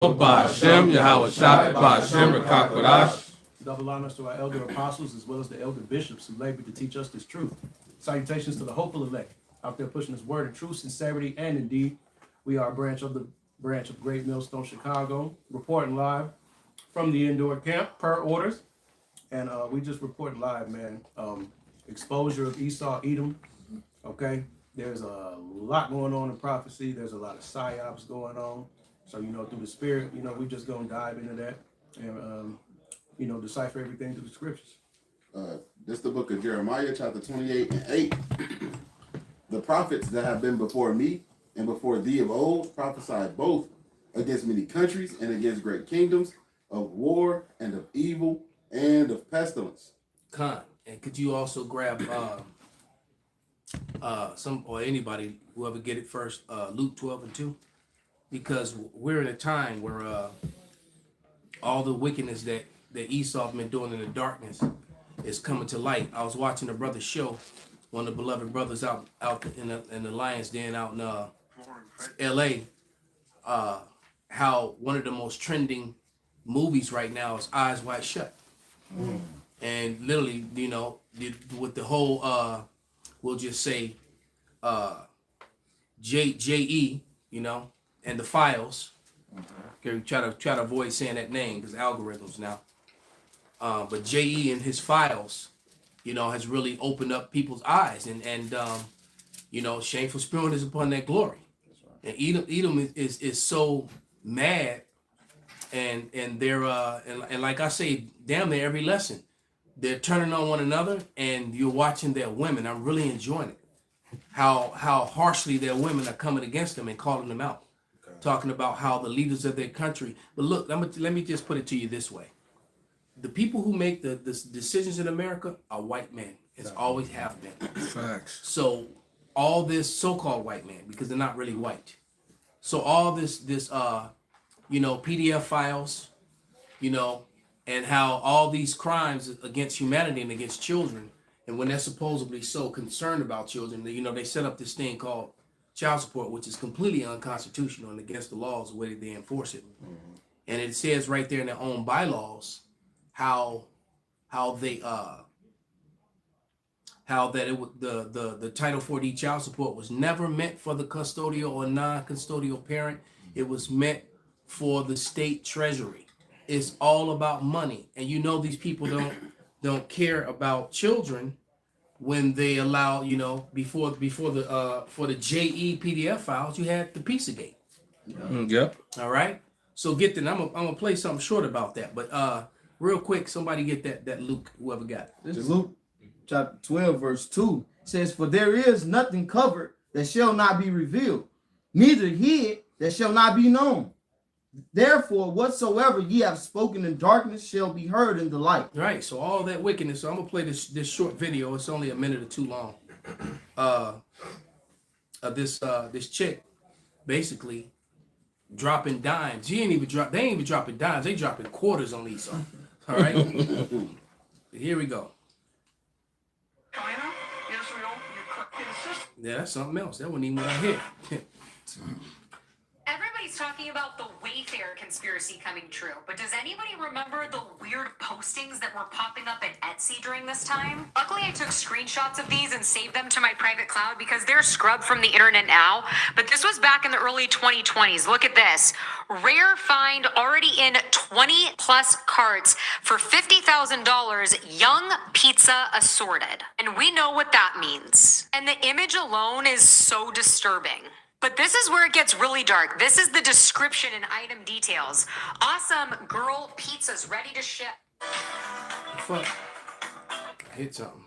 Ba'Shem, Yahweh Shai, Ba'Shem, Rakakwadash. Double honors to our elder apostles as well as the elder bishops who labored to teach us this truth. Salutations to the hopeful elect out there pushing this word of truth, sincerity, and indeed. We are a branch of Great Millstone, Chicago, reporting live from the indoor camp per orders. And we just report live, man. Exposure of Esau, Edom. Okay. There's a lot going on in prophecy. There's a lot of psyops going on. So, through the spirit, we just going to dive into that and, decipher everything through the scriptures. This is the book of Jeremiah, chapter 28 and 8. The prophets that have been before me and before thee of old prophesied both against many countries and against great kingdoms, of war and of evil and of pestilence. Con, and could you also grab some or anybody, whoever get it first, Luke 12 and 2? Because we're in a time where all the wickedness that Esau been doing in the darkness is coming to light. I was watching a brother show, one of the beloved brothers out in the Lions Den out in LA, how one of the most trending movies right now is Eyes Wide Shut. And literally, with the whole we'll just say JE, and the files. Okay, try to avoid saying that name because algorithms now. But JE and his files, has really opened up people's eyes, and shameful spirit is upon that glory. And Edom is so mad, and they're and like I say, damn near every lesson, they're turning on one another, and you're watching their women. I'm really enjoying it. How harshly their women are coming against them and calling them out. Talking about how the leaders of their country. But look, let me just put it to you this way. The people who make the decisions in America are white men. It's always have been. Facts. So all this so-called white man, because they're not really white. So all this PDF files, and how all these crimes against humanity and against children, and when they're supposedly so concerned about children, they set up this thing called child support, which is completely unconstitutional and against the laws the way that they enforce it. And it says right there in their own bylaws how the Title 40 child support was never meant for the custodial or non-custodial parent. It was meant for the state treasury. It's all about money, and these people don't care about children. When they allow, before the for the JE PDF files, you had the Pizzagate. Yep. All right. So get that. I'm gonna play something short about that. But real quick, somebody get that Luke, whoever got it. This is Luke chapter 12, verse 2. It says, "For there is nothing covered that shall not be revealed, neither hid that shall not be known. Therefore, whatsoever ye have spoken in darkness shall be heard in the light." Right. So all that wickedness. So I'm gonna play this short video. It's only a minute or two long. This chick basically dropping dimes. They ain't even dropping dimes. They dropping quarters on Esau. All right. Here we go. China, Israel, Ukraine. Yeah, that's something else. That wasn't even what I hear. Everybody's talking about the Wayfair conspiracy coming true, but does anybody remember the weird postings that were popping up at Etsy during this time? Luckily, I took screenshots of these and saved them to my private cloud because they're scrubbed from the internet now, but this was back in the early 2020s. Look at this. Rare find already in 20 plus carts for $50,000, young pizza assorted. And we know what that means. And the image alone is so disturbing. But this is where it gets really dark. This is the description and item details. Awesome girl pizzas ready to ship. Fuck. I hit something.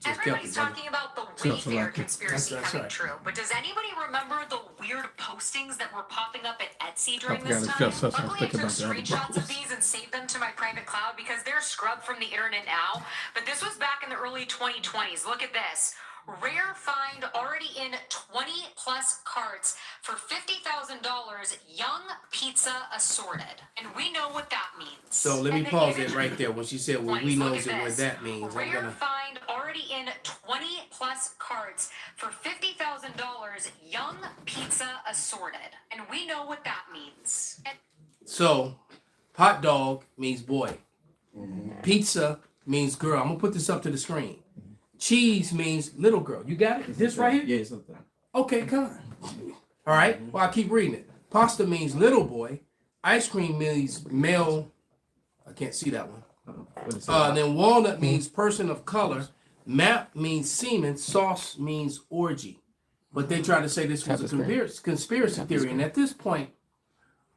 Everybody's talking about the Wayfair conspiracy That's coming right. true, but does anybody remember the weird postings that were popping up at Etsy during this it's time? got such a Luckily, I stick took about that. screenshots of these and saved them to my private cloud because they're scrubbed from the internet now. But this was back in the early 2020s. Look at this. Rare find already in 20 plus carts for $50,000. Young pizza assorted. And we know what that means. So let me And the pause it image right there when she said, well, we points, look knows at it what this. that means. I'm Rare gonna find already in 20 plus carts for $50,000. Young pizza assorted. And we know what that means. And So hot dog means boy. Pizza means girl. I'm gonna put this up to the screen. Cheese means little girl. You got it? This right here? Yeah, it's up there. Okay, come. All right. Well, I keep reading it. Pasta means little boy. Ice cream means male. I can't see that one. What is it? Then walnut means person of color. Map means semen. Sauce means orgy. But they try to say this was a conspiracy theory. And at this point,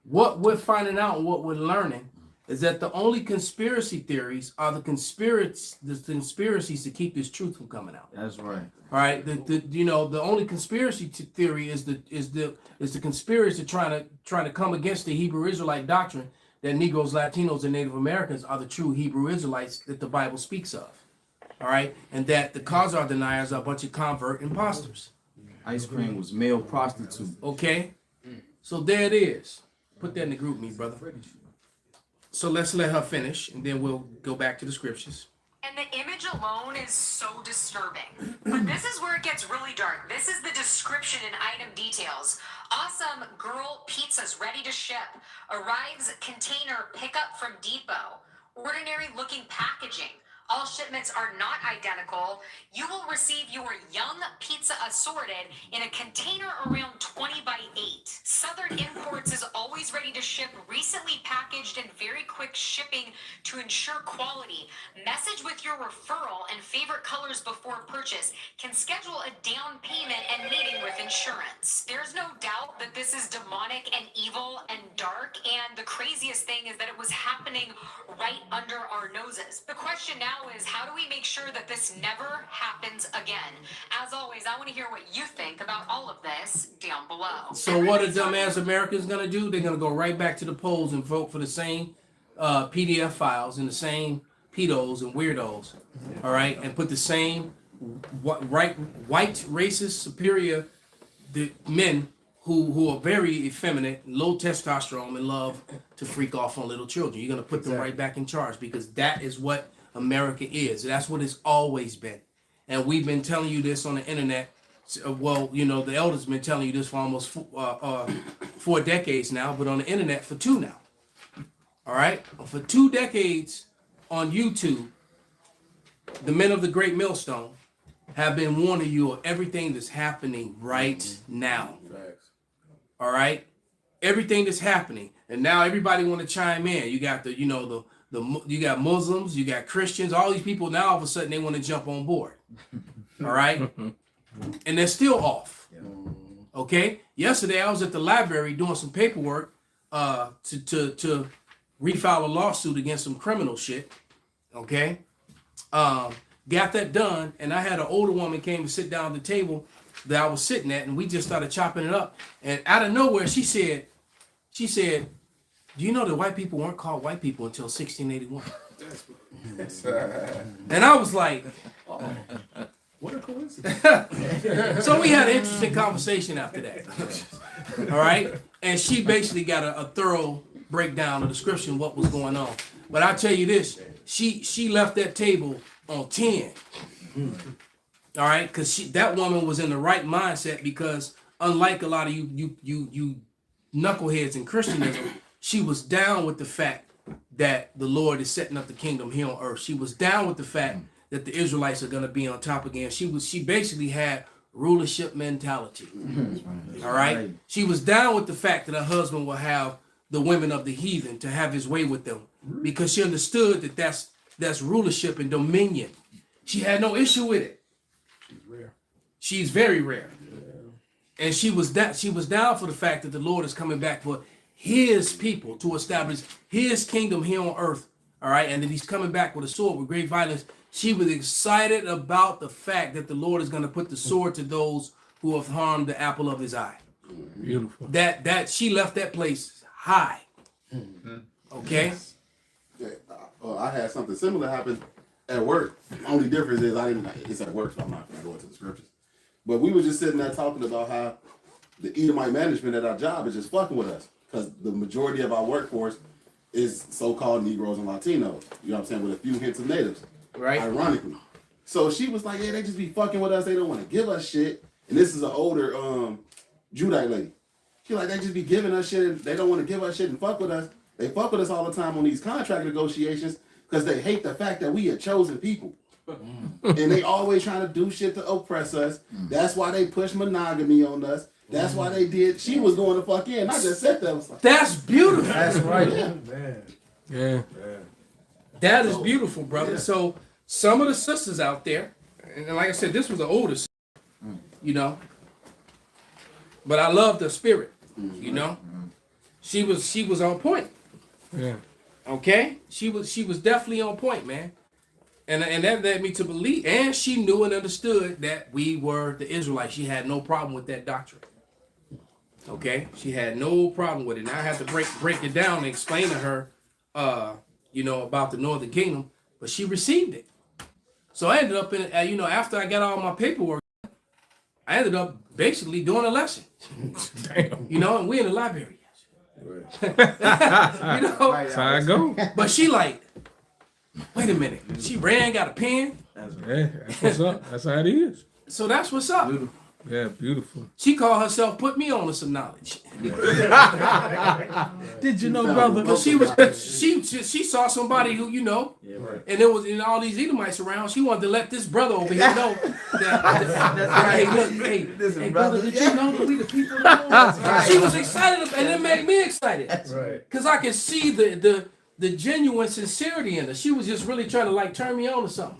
what we're finding out and what we're learning is that the only conspiracy theories are the conspiracies to keep this truth from coming out. That's right. All right, the only conspiracy theory is the conspiracy trying to come against the Hebrew Israelite doctrine that Negroes, Latinos, and Native Americans are the true Hebrew Israelites that the Bible speaks of. All right, and that the Khazar deniers are a bunch of convert imposters. Ice cream was male prostitute. Okay, so there it is. Put that in the group, me brother. So let's let her finish, and then we'll go back to the scriptures. And the image alone is so disturbing. But this is where it gets really dark. This is the description and item details. Awesome girl pizzas ready to ship. Arrives container pickup from depot. Ordinary looking packaging. All shipments are not identical. You will receive your young pizza assorted in a container around 20 by 8. Southern Imports is always ready to ship, recently packaged and very quick shipping to ensure quality. Message with your referral and favorite colors before purchase. Can schedule a down payment and meeting with insurance. There's no doubt that this is demonic and evil and dark, and the craziest thing is that it was happening right under our noses. The question now is, how do we make sure that this never happens again? As always, I want to hear what you think about all of this down below. So what are dumbass Americans gonna do? They're gonna go right back to the polls and vote for the same PDF files and the same pedos and weirdos, all right, and put the same white racist superior men who are very effeminate, low testosterone, and love to freak off on little children. You're gonna put them right back in charge because that is what America is. That's what it's always been. And we've been telling you this on the internet. Well, you know, the elders have been telling you this for almost 4 decades now, but on the internet for 2 now. All right? For 2 decades on YouTube, the men of the Great Millstone have been warning you of everything that's happening right now. All right? Everything that's happening. And now everybody want to chime in. You got you got Muslims, you got Christians, all these people now all of a sudden they want to jump on board. All right? And they're still off. Okay? Yesterday I was at the library doing some paperwork to refile a lawsuit against some criminal shit. Okay? Got that done, and I had an older woman came to sit down at the table that I was sitting at, and we just started chopping it up. And out of nowhere, she said, do you know that white people weren't called white people until 1681? And I was like, oh, What a coincidence. so we had an interesting conversation after that. All right? And she basically got a thorough breakdown, a description of what was going on. But I'll tell you this, she left that table on 10. All right? Because that woman was in the right mindset because unlike a lot of you knuckleheads in Christianism, she was down with the fact that the Lord is setting up the kingdom here on earth. She was down with the fact that the Israelites are going to be on top again. She basically had rulership mentality. All right? She was down with the fact that her husband will have the women of the heathen to have his way with them because she understood that that's rulership and dominion. She had no issue with it. She's rare. She's very rare. And she was down for the fact that the Lord is coming back for his people to establish his kingdom here on earth. All right? And that he's coming back with a sword with great violence. She was excited about the fact that the Lord is going to put the sword to those who have harmed the apple of his eye. Beautiful. That she left that place high. Okay? I had something similar happen at work. The only difference is it's at work, so I'm not gonna go into the scriptures. But we were just sitting there talking about how the Edomite management at our job is just fucking with us because the majority of our workforce is so-called Negroes and Latinos. You know what I'm saying? With a few hints of natives, Right. ironically. So she was like, "Yeah, they just be fucking with us. They don't want to give us shit." And this is an older Judite lady. She like, they just be giving us shit. And they don't want to give us shit and fuck with us. They fuck with us all the time on these contract negotiations because they hate the fact that we are chosen people. And they always trying to do shit to oppress us. That's why they push monogamy on us. That's why they did. She was going to fuck in. I just said that. I was like, That's beautiful. That's right. Man. Yeah. That is beautiful, brother. So some of the sisters out there, and like I said, this was the oldest, you know. But I love the spirit, you know. She was on point. Yeah. Okay? She was definitely on point, man. And that led me to believe, and she knew and understood that we were the Israelites. She had no problem with that doctrine. Okay? She had no problem with it. Now I have to break it down and explain to her you know, about the Northern Kingdom, but she received it. So I ended up in, you know, after I got all my paperwork, I ended up basically doing a lesson. Damn. You know, and we in the library. That's how I go. But she like, wait a minute. She ran, got a pen. Yeah, that's what's up. That's how it is. So that's what's up. Yeah, beautiful. She called herself, put me on to some knowledge. Did you know, brother? But she saw somebody who, you know, and there was all these Edomites around. She wanted to let this brother over here know that hey, look, hey, brother, did you know that we the people? She was excited, and it made me excited. Right. Because I could see the genuine sincerity in her. She was just really trying to like turn me on to something.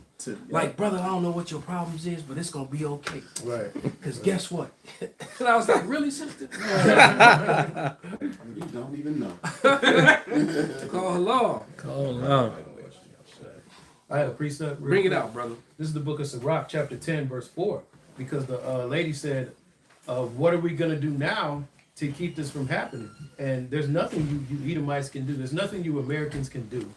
Like, brother, I don't know what your problems is, but it's gonna be okay. Right. Because guess what? And I was like, really, sister? you don't even know. Call her law. Call out. I had a precept. real Bring it quick. out, brother. This is the book of Sirach, chapter 10, verse 4. Because the lady said, what are we going to do now to keep this from happening? And there's nothing you Edomites can do. There's nothing you Americans can do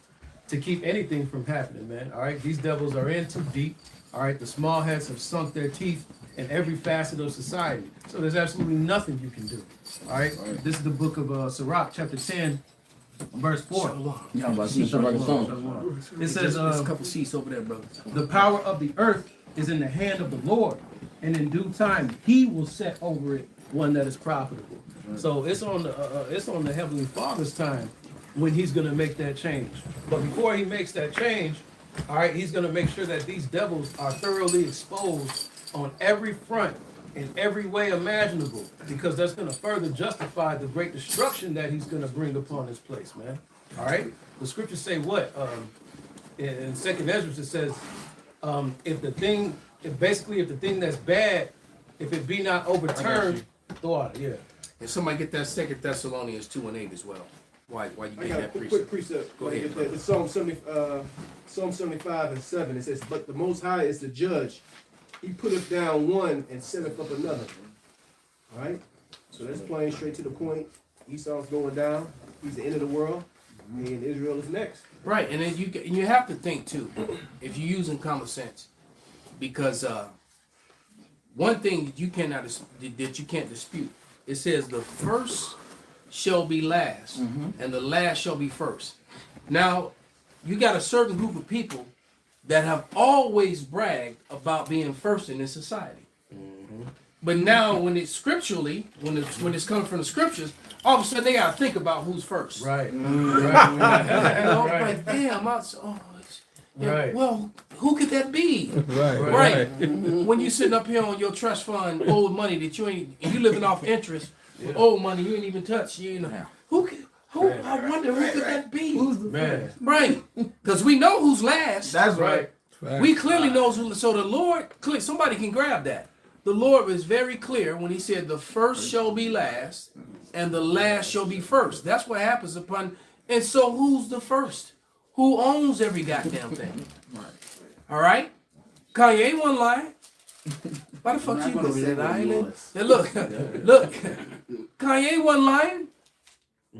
to keep anything from happening, man. All right, these devils are in too deep. All right, the small heads have sunk their teeth in every facet of society. So there's absolutely nothing you can do. All right, this is the book of Sirach, chapter 10, verse 4. It says, There's a couple seats over there, brother. the power of the earth is in the hand of the Lord, and in due time he will set over it one that is profitable. So it's on the Heavenly Father's time when he's going to make that change. But before he makes that change, all right, he's going to make sure that these devils are thoroughly exposed on every front in every way imaginable, because that's going to further justify the great destruction that he's going to bring upon this place, man. All right, the scriptures say what? In Second Ezra it says, if the thing that's bad, if it be not overturned, throw out. Yeah. And somebody get that Second Thessalonians 2:8 as well. Why you I get got a that quick precept? precept. Go ahead, It's Psalm 75 and 7. It says, "But the Most High is the judge. He putteth down one and setteth up another." All right. So that's plain, straight to the point. Esau's going down. He's the end of the world, and Israel is next. Right, and then you have to think too, if you're using common sense, because one thing that you can't dispute. It says the first shall be last, and the last shall be first. Now, you got a certain group of people that have always bragged about being first in this society. But now, when it's scripturally, when it's coming from the scriptures, all of a sudden they got to think about who's first. Right. You know, like, damn, Right. well, who could that be? Right. When you sitting up here on your trust fund, old money that you living off interest, with old money you ain't even touched, you know. Who I wonder who could that be? Who's the man? Right. Because we know who's last. That's right. We clearly know who. So the Lord, somebody can grab that. The Lord was very clear when he said the first shall be last and the last shall be first. That's what happens upon. And so who's the first? Who owns every goddamn thing? All right? Kanye wasn't lying. Why the fuck you go to that island? Now look. Kanye wasn't lying.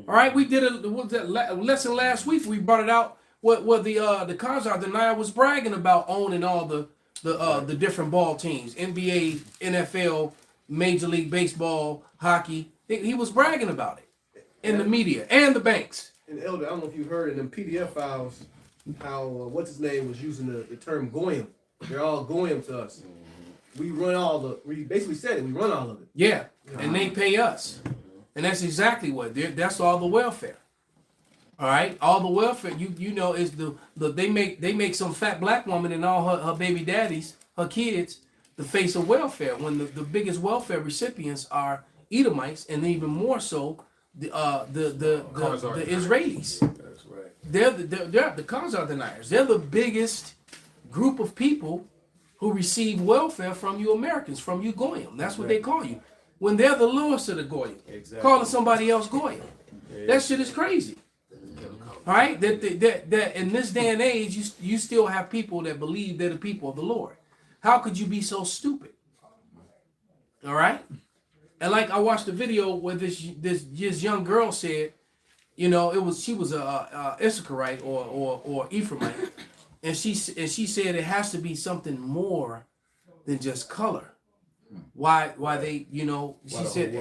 All right, we did a lesson last week. We brought it out. what the Kazakh denier was bragging about owning all the different ball teams, NBA, NFL, Major League Baseball, hockey. He was bragging about it in the media and the banks. And Elder, I don't know if you heard in them PDF files how what's his name was using the term goyim. They're all goyim to us. We run all the. We basically said it. We run all of it. Yeah, and they pay us, and that's exactly what that's all the welfare. All right, all the welfare. You know is the they make some fat black woman and all her baby daddies, her kids, the face of welfare. When the biggest welfare recipients are Edomites, and even more so the Israelis. That's right. They're the Kazakh deniers. They're the biggest group of people who receive welfare from you Americans, from you Goyim. That's what they call you. When they're the lowest of the Goyim, calling somebody else Goyim. That shit is crazy. All right? That in this day and age, you still have people that believe they're the people of the Lord. How could you be so stupid? All right? And like I watched a video where this young girl said, you know, she was a Issacharite or Ephraimite, and she said it has to be something more than just color. Why they, you know, she said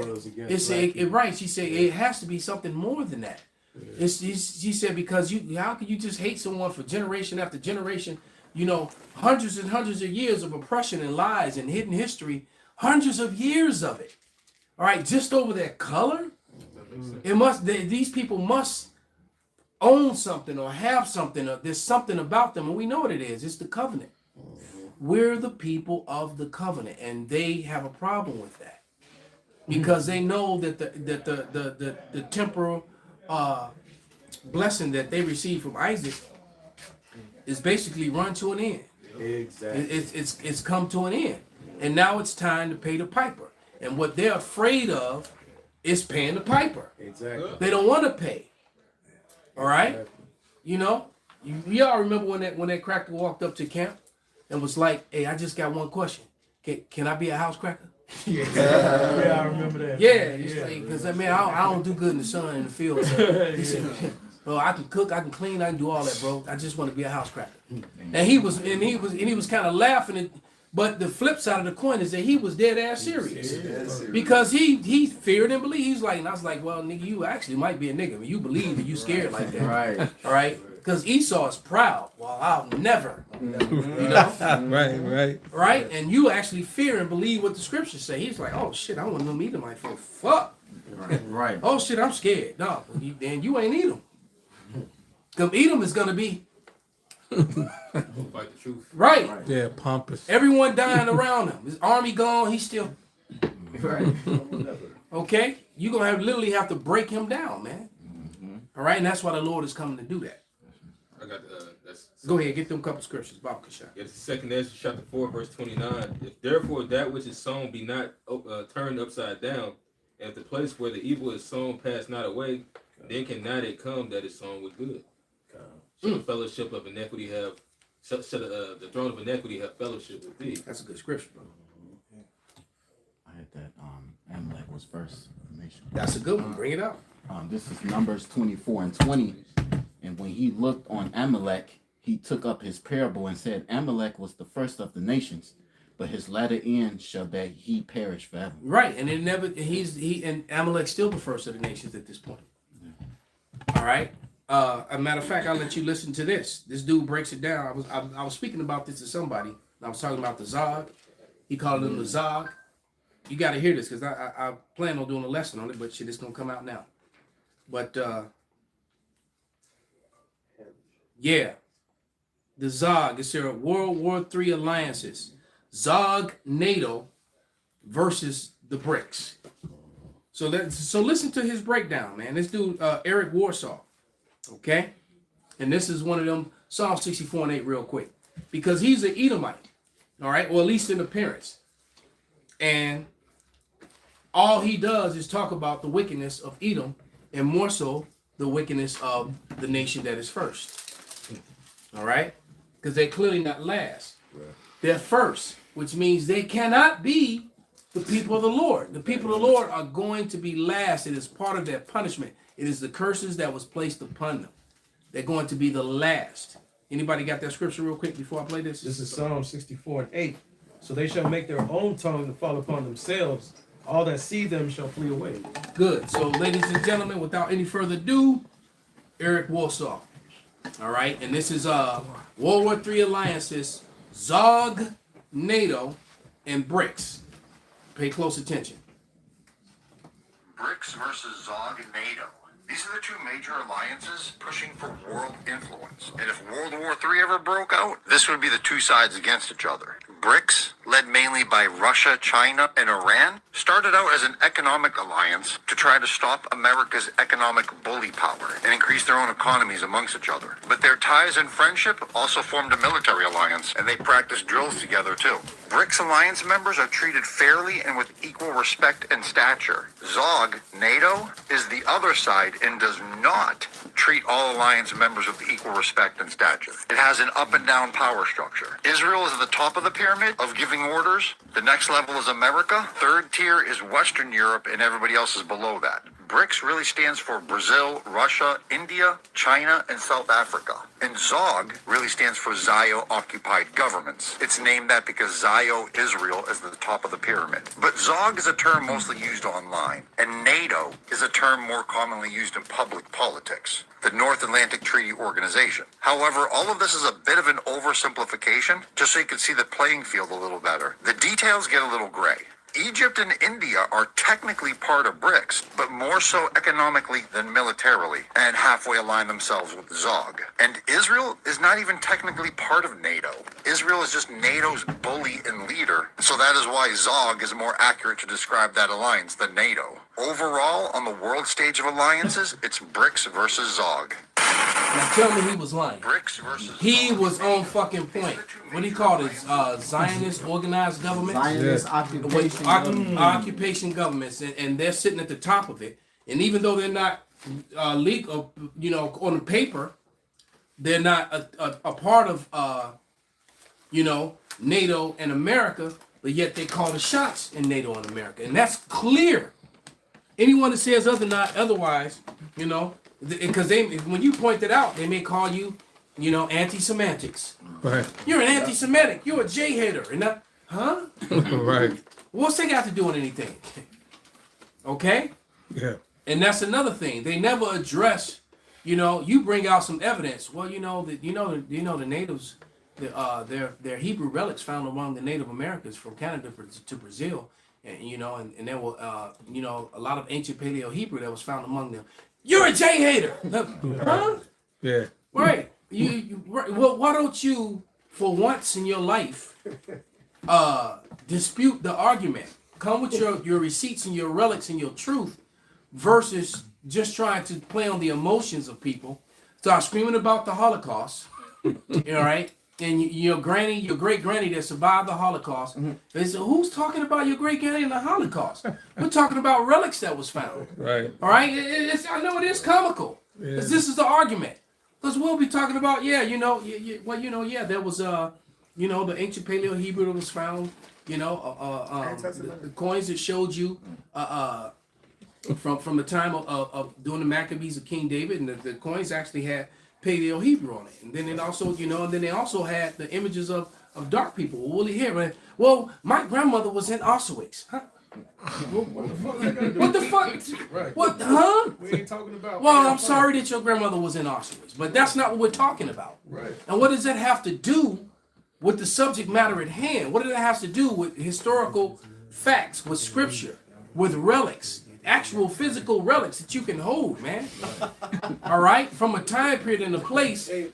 right. She said it has to be something more than that. She said because how can you just hate someone for generation after generation? You know, hundreds and hundreds of years of oppression and lies and hidden history, hundreds of years of it. All right, just over their color. These people must own something or have something. Or there's something about them, and we know what it is. It's the covenant. We're the people of the covenant, and they have a problem with that because they know that the temporal blessing that they received from Isaac is basically run to an end. Exactly. It's come to an end, and now it's time to pay the piper. And what they're afraid of is paying the piper. Exactly. They don't want to pay. All right. Exactly. You know, y'all remember when that cracker walked up to camp and was like, "Hey, I just got one question. Can I be a house cracker?" Yeah, I remember that. Yeah, because I don't do good in the sun in the field. So he said, "Bro, I can cook, I can clean, I can do all that, bro. I just want to be a house cracker." And he was kind of laughing. But the flip side of the coin is that he was dead ass serious because he feared and believed. He's like, and I was like, well, nigga, you actually might be a nigga. But you believe and you scared like that, Right. All right. Because Esau is proud. Well, I'll never, you know, right. And you actually fear and believe what the scriptures say. He's like, oh shit, I want to meet him. Like, fuck. Right. Oh shit, I'm scared. No, then you ain't Edom. Because Edom is gonna be. Fight the truth. Right. Yeah, pompous. Everyone dying around him. His army gone. He's still. Right. Okay. You're going to literally have to break him down, man. All right. And that's why the Lord is coming to do that. I got that's. Go ahead. Get them couple scriptures. Bob Kashak. Yeah, it's 2 Ezra chapter 4, verse 29. If therefore that which is sown be not turned upside down, and if the place where the evil is sown pass not away, then cannot it come that is sown with good. Shall the fellowship of iniquity have? Shall the throne of iniquity have fellowship with thee? That's a good scripture, bro. I had that Amalek was first nation. That's a good one. Bring it up. This is Numbers 24:20. And when he looked on Amalek, he took up his parable and said, Amalek was the first of the nations, but his latter end shall that he perish forever. Right, and and Amalek's still the first of the nations at this point. All right. A matter of fact, I'll let you listen to this. This dude breaks it down. I was speaking about this to somebody. I was talking about the Zog. He called him the Zog. You got to hear this because I plan on doing a lesson on it, but shit, it's gonna come out now. But yeah, the Zog. It's their World War III alliances. Zog NATO versus the BRICS. So listen to his breakdown, man. This dude Eric Warsaw. Okay, and this is one of them Psalm 64:8 real quick because he's an Edomite, all right, or at least in appearance, and all he does is talk about the wickedness of Edom and more so the wickedness of the nation that is first, all right, because they're clearly not last. They're first, which means they cannot be the people of the Lord. The people of the Lord are going to be last. It is part of their punishment. It is the curses that was placed upon them. they're going to be the last. Anybody got that scripture real quick before I play this? This is Psalm 64:8. So they shall make their own tongue to fall upon themselves. All that see them shall flee away. Good. So, ladies and gentlemen, without any further ado, Eric Warsaw. All right, and this is World War III alliances, Zog, NATO, and BRICS. Pay close attention. BRICS versus Zog and NATO. These are the two major alliances pushing for world influence. And if World War III ever broke out, this would be the two sides against each other. BRICS, led mainly by Russia, China, and Iran, started out as an economic alliance to try to stop America's economic bully power and increase their own economies amongst each other. But their ties and friendship also formed a military alliance, and they practiced drills together too. BRICS alliance members are treated fairly and with equal respect and stature. ZOG, NATO, is the other side and does not treat all alliance members with equal respect and stature. It has an up and down power structure. Israel is at the top of the pyramid of giving orders. The next level is America. Third tier is Western Europe, and everybody else is below that. BRICS really stands for Brazil, Russia, India, China, and South Africa. And ZOG really stands for Zio-occupied governments. It's named that because Zio, Israel, is at the top of the pyramid. But ZOG is a term mostly used online, and NATO is a term more commonly used in public politics, the North Atlantic Treaty Organization. However, all of this is a bit of an oversimplification, just so you can see the playing field a little better. The details get a little gray. Egypt and India are technically part of BRICS, but more so economically than militarily, and halfway align themselves with ZOG. And Israel is not even technically part of NATO. Israel is just NATO's bully and leader, so that is why ZOG is more accurate to describe that alliance than NATO. Overall, on the world stage of alliances, it's BRICS versus ZOG. Now tell me he was lying. BRICS versus He ZOG. was on fucking point. What do you call it? Zionist organized government? Zionist Occupation governments, and they're sitting at the top of it. And even though they're not legal, on the paper, they're not a part of NATO and America, but yet they call the shots in NATO and America, and that's clear. Anyone that says otherwise, because when you point it out, they may call you, anti-semantics. Right. You're an anti-Semitic. You're a J-hater. And that, huh? Right. What's that got to do with anything? Okay? Yeah. And that's another thing. They never address, you bring out some evidence. Well, the natives, their Hebrew relics found among the Native Americans from Canada to Brazil. And there were, a lot of ancient Paleo-Hebrew that was found among them. You're a J-hater. Huh? Yeah. Right. Well, why don't you, for once in your life, dispute the argument? Come with your receipts and your relics and your truth, versus just trying to play on the emotions of people. Start screaming about the Holocaust, right? And your great granny that survived the Holocaust. They said, who's talking about your great granny in the Holocaust? We're talking about relics that was found. Right. All right. I know it is comical. Yeah. This is the argument. Because we'll be talking about, there was, the ancient Paleo Hebrew that was found, the coins that showed you from the time of doing the Maccabees of King David, and the coins actually had Paleo Hebrew on it. And then it also, they also had the images of dark people. Well, my grandmother was in Auschwitz. Huh? What the fuck? Right. What, huh? We ain't talking about. Well, I'm sorry that your grandmother was in Auschwitz, but that's not what we're talking about. Right. And what does that have to do with the subject matter at hand? What does that have to do with historical facts, with scripture, with relics, actual physical relics that you can hold, man? All right? From a time period and a place. Hey,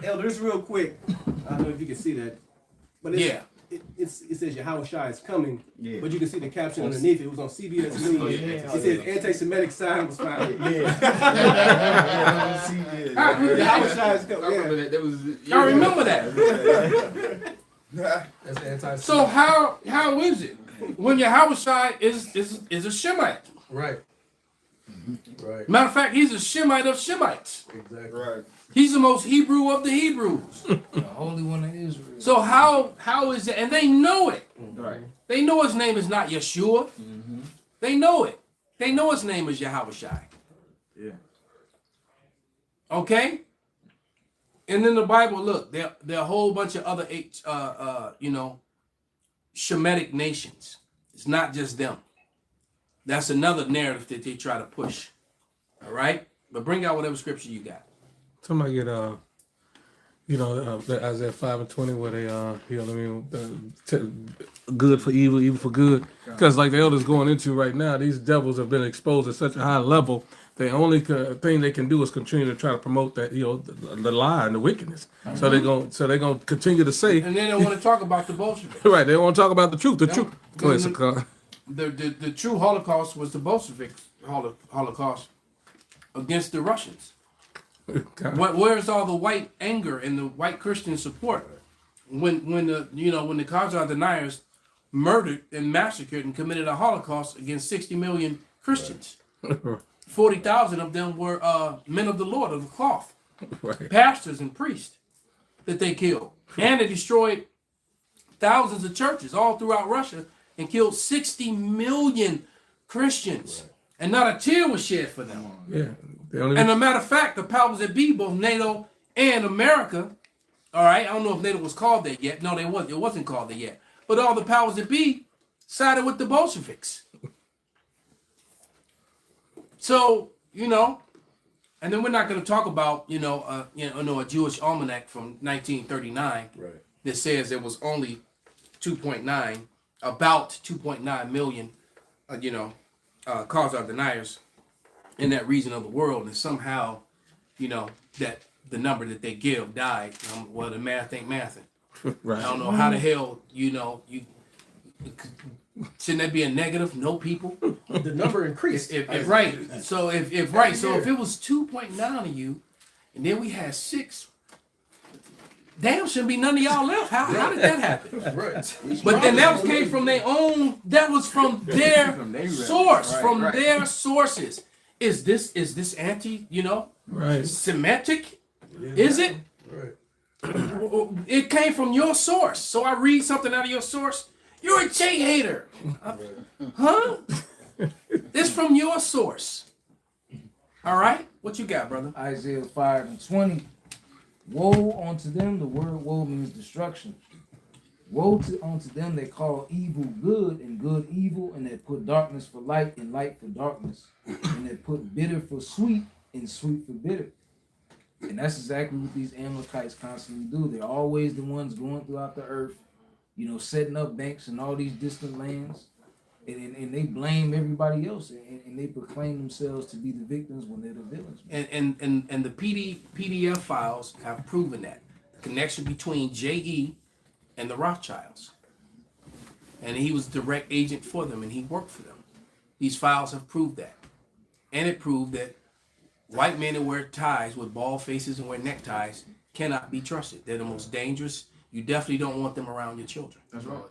Elder, just real quick. I don't know if you can see that. But it says Yahweh Shai is coming, but you can see the caption underneath. It was on CBS News. It says anti-Semitic sign was found. Yahweh Shai is coming. I remember that. That was. I remember that. That's anti. So how is it when Yahweh Shai is a Shemite? Right. Right. Matter of fact, he's a Shemite of Shemites. Exactly. Right. He's the most Hebrew of the Hebrews. The Holy One of Israel. So how is it? And they know it. Right. They know his name is not Yeshua. They know it. They know his name is Yahweh Shai. Yeah. Okay? And in the Bible, look, there are a whole bunch of other, Shemitic nations. It's not just them. That's another narrative that they try to push. All right? But bring out whatever scripture you got. Somebody get the Isaiah 5:20 where they good for evil, evil for good. Because like the elders going into right now, these devils have been exposed at such a high level. The only thing they can do is continue to try to promote that the lie and the wickedness. So they're gonna continue to say. And then they want to talk about the Bolsheviks. Right, they want to talk about the truth. The truth. Go ahead, Sakar. The true Holocaust was the Bolsheviks Holocaust against the Russians. Where's all the white anger and the white Christian support when the Khazar deniers murdered and massacred and committed a Holocaust against 60 million Christians? 40,000 of them were men of the Lord of the cloth, pastors and priests that they killed, and they destroyed thousands of churches all throughout Russia and killed 60 million Christians, and not a tear was shed for them. Yeah. And a matter of fact, the powers that be, both NATO and America, all right, I don't know if NATO was called that yet. No, it wasn't called that yet. But all the powers that be sided with the Bolsheviks. So, and then we're not going to talk about, a Jewish almanac from 1939 that says there was only about 2.9 million, Khazar deniers in that region of the world, and somehow, that the number that they give died. Well, the math ain't mathing. Right. I don't know how the hell, shouldn't that be a negative? No people. The number increased. Right. So if it was 2.9 of you, and then we had 6. Damn, shouldn't be none of y'all left. How did that happen? Right. But then that came from their own. That was from their source, from their sources. Is this anti, Semitic? Is it? Right. It came from your source. So I read something out of your source. You're a J hater. Huh? It's from your source. All right? What you got, brother? Isaiah 5:20. Woe unto them, the word woe means destruction. Woe unto them that call evil good and good evil, and that put darkness for light and light for darkness, and that put bitter for sweet and sweet for bitter. And that's exactly what these Amalekites constantly do. They're always the ones going throughout the earth, setting up banks in all these distant lands, and they blame everybody else, and they proclaim themselves to be the victims when they're the villains. And the PDF files have proven that. The connection between J.E. and the Rothschilds. And he was direct agent for them, and he worked for them. These files have proved that. And it proved that white men that wear ties with bald faces and wear neckties cannot be trusted. They're the most dangerous. You definitely don't want them around your children. That's right.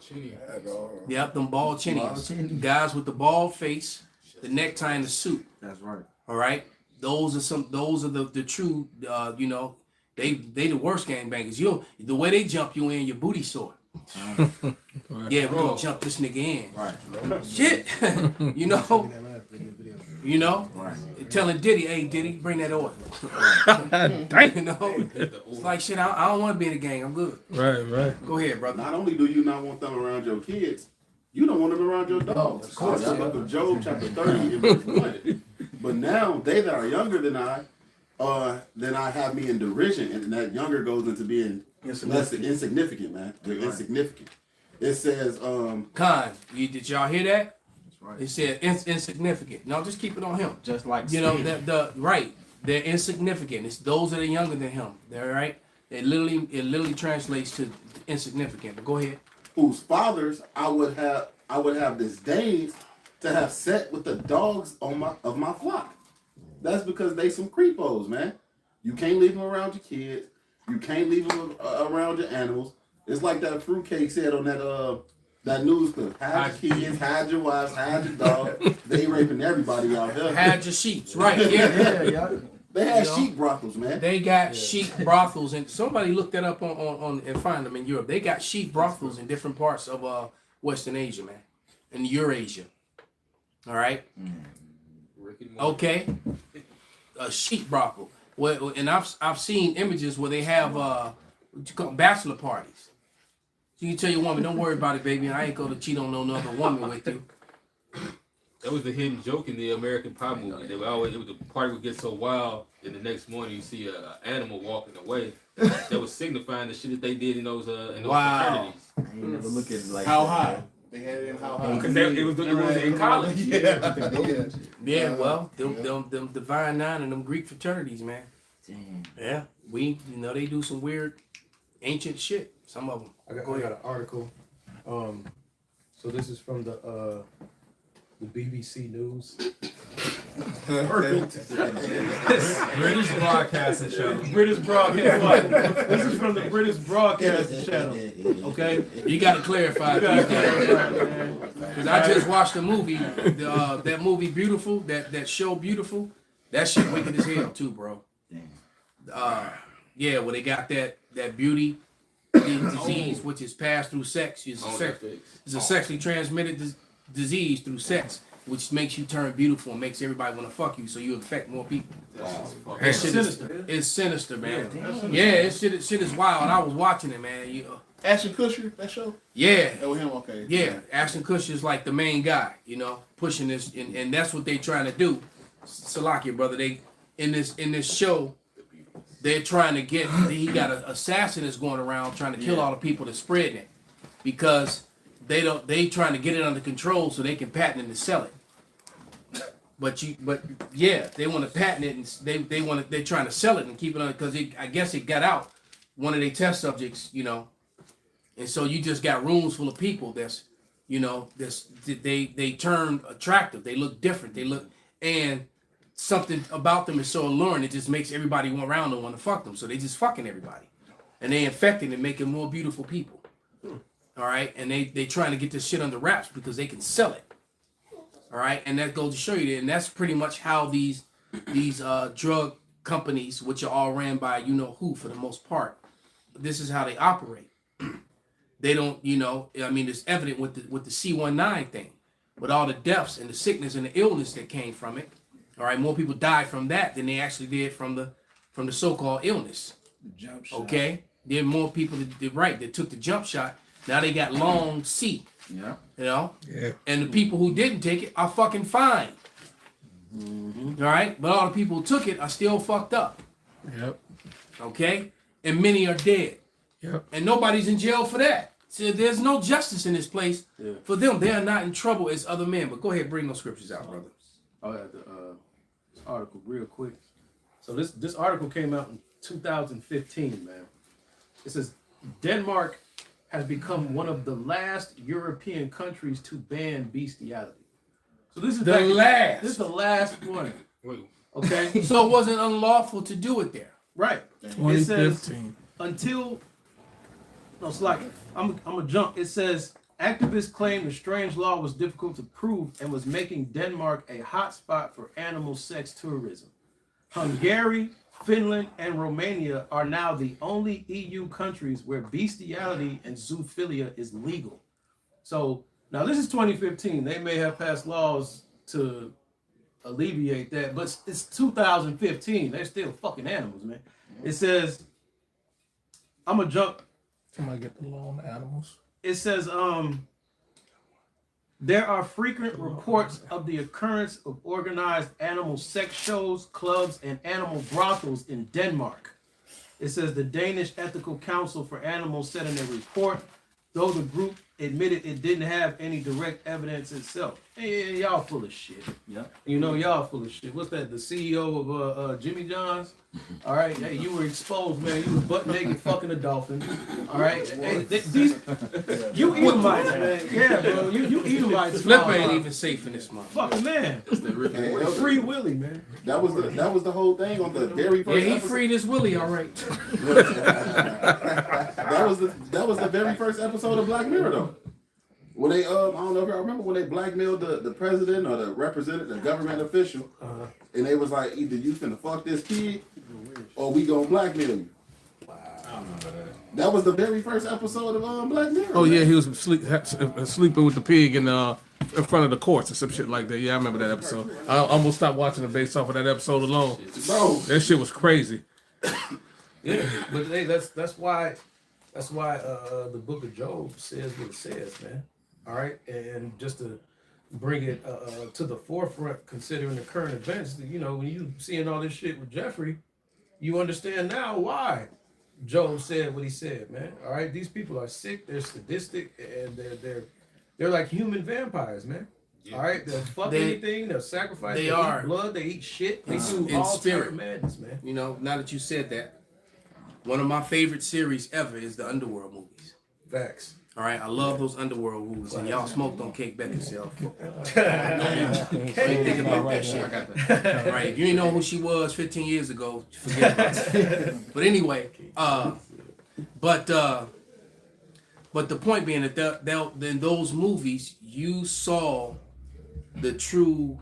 Yep, them bald chinnies. Guys with the bald face, the necktie, and the suit. That's right. All right? Those are the true, they the worst gangbangers. The way they jump you in, your booty sore. Yeah, we're gonna jump this nigga in. Right. Shit. Right. Telling Diddy, hey Diddy, bring that oil. It's like shit. I don't want to be in a gang. I'm good. Right. Go ahead, brother. Not only do you not want them around your kids, you don't want them around your dogs. Of course. That's the book of Job, chapter 30, verse 1. But now they that are younger than I have me in derision, and that younger goes into being less insignificant, man. They're insignificant. It says, Khan, did y'all hear that? Right. It said insignificant. No, just keep it on him. Just like right. They're insignificant. It's those that are younger than him. They're right. It literally translates to insignificant. But go ahead. Whose fathers I would have disdained to have set with the dogs of my flock. That's because they some creepos, man. You can't leave them around your kids. You can't leave them around your animals. It's like that fruitcake said on that news clip. Hide your kids, hide your wives, hide your dog. They raping everybody out here. Hide your sheep, right? Yeah. They had sheep brothels, man. They got sheep brothels, and somebody looked that up on and find them in Europe. They got sheep brothels in different parts of Western Asia, man, in Eurasia. All right. Okay. A sheep brothel. Well, and I've seen images where they have what you call bachelor parties. So you tell your woman, don't worry about it, baby. I ain't gonna cheat on no other woman with you. That was the hidden joke in the American Pie movie. They would always, the party would get so wild, and the next morning you see an animal walking away. That was signifying the shit that they did in those fraternities. I ain't never look at it like How that. high? They had it in how high? Because it was in college. Yeah, well, them Divine Nine and them Greek fraternities, man. Damn. Yeah, they do some weird ancient shit. Some of them. I got an article. So this is from the BBC News. Perfect. British Broadcasting Channel. British Broadcasting. This is from the British Broadcasting Channel. Okay, You got to clarify. Because I just watched the movie, that movie Beautiful, that show Beautiful. That shit wicked as hell too, bro. Yeah, where they got that beauty disease, which is passed through sex. It's a sexually transmitted disease through sex, which makes you turn beautiful and makes everybody want to fuck you, so you infect more people. It's sinister, man. Yeah, shit is wild. I was watching it, man. Ashton Kutcher, that show? Yeah. That was him, okay. Yeah, Ashton Kutcher is like the main guy, pushing this, and that's what they trying to do. Salakia, brother, they in this show, they're trying to get. He got an assassin that's going around trying to kill all the people that's spreading it, because they trying to get it under control so they can patent it and sell it. But they want to patent it, and they're trying to sell it and keep it on, because I guess it got out, one of their test subjects, and so you just got rooms full of people they turn attractive, they look different, and something about them is so alluring, it just makes everybody around them want to fuck them, so they just fucking everybody, and they infecting and making more beautiful people. All right, and they trying to get this shit under wraps because they can sell it. All right, and that goes to show you that, and that's pretty much how these drug companies, which are all ran by who for the most part, this is how they operate. They don't, it's evident with the C19 thing, with all the deaths and the sickness and the illness that came from it. All right, more people died from that than they actually did from the so-called illness. The jump shot. Okay, there are more people that took the jump shot. Now they got long C. Yeah. Yeah. And the people who didn't take it are fucking fine. Mm-hmm. All right, but all the people who took it are still fucked up. Yep. Okay, and many are dead. Yep. And nobody's in jail for that. So there's no justice in this place for them. They are not in trouble as other men. But go ahead, bring those scriptures out, brother. I got this article real quick. So this article came out in 2015, man. It says Denmark has become one of the last European countries to ban bestiality. So this is This is the last one. Okay. So it wasn't unlawful to do it there. Right. 2015. It's like I'm a jump. It says activists claim the strange law was difficult to prove and was making Denmark a hotspot for animal sex tourism. Hungary, Finland, and Romania are now the only EU countries where bestiality and zoophilia is legal. So now this is 2015. They may have passed laws to alleviate that, but it's 2015. They're still fucking animals, man. It says, I'm gonna jump. Somebody get the law on the animals. It says, there are frequent reports of the occurrence of organized animal sex shows, clubs, and animal brothels in Denmark. It says the Danish Ethical Council for Animals said in a report, though the group admitted it didn't have any direct evidence itself. Hey, y'all full of shit. Yeah. Y'all full of shit. What's that? The CEO of Jimmy John's? All right. Hey, you were exposed, man. You was butt naked fucking a dolphin. All right. Hey, you Edomites, man. Yeah, bro. You Edomites. Flip ain't even safe in this month. Fucking man. Free Willie, man. That was the whole thing on the very first Yeah, he episode. freed his Willie, all right. that was the very first episode of Black Mirror, though. When they I don't know if y'all remember when they blackmailed the president or the representative, the government official, and they was like, either you finna fuck this pig or we gonna blackmail you. Wow. I don't remember that. That was the very first episode of Black Mirror. Oh yeah, he was sleeping with the pig, and in front of the courts or some shit like that. Yeah, I remember that episode. I almost stopped watching it based off of that episode alone. Bro, That shit was crazy. Yeah, but hey, that's why the book of Job says what it says, man. All right, and just to bring it to the forefront, considering the current events, you know, when you seeing all this shit with Jeffrey, you understand now why Job said what he said, man. All right, these people are sick, they're sadistic, and they're like human vampires, man. Yeah. All right, they'll fuck anything, they'll sacrifice, they eat are. blood, they eat shit, they do In all spirit. type of madness, man. You know, now that you said that, one of my favorite series ever is the Underworld movies. Facts. All right, I love those Underworld movies, and y'all smoked on Kate Beckinsale. What do you think about that shit? All right, if you didn't know who she was 15 years ago, forget about it. But anyway, but the point being that in those movies, you saw the true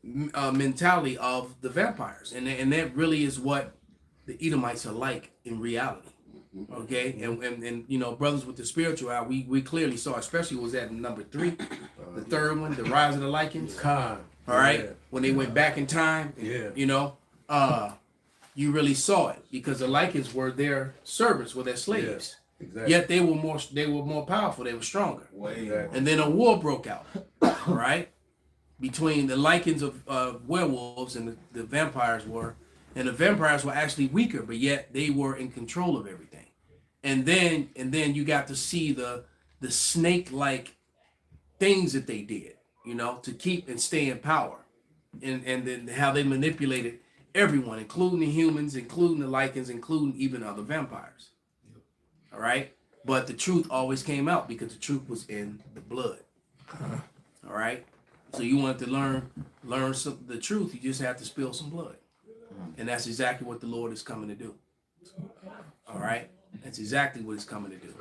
mentality of the vampires, and that really is what the Edomites are like in reality. Okay, and you know, brothers with the spiritual eye, we clearly saw, especially was that number 3, the third one, the rise of the Lycans. All right, when they went back in time, you know, you really saw it because the Lycans were their servants, were their slaves. Exactly. Yet they were more powerful, they were stronger. Exactly. And then a war broke out, right, between the Lycans of werewolves and the vampires were. And the vampires were actually weaker, but yet they were in control of everything. And then you got to see the snake-like things that they did, you know, to keep and stay in power. And then how they manipulated everyone, including the humans, including the Lycans, including even other vampires. All right? But the truth always came out because the truth was in the blood. All right? So you want to learn the truth, you just have to spill some blood. And that's exactly what the Lord is coming to do. All right? That's exactly what he's coming to do.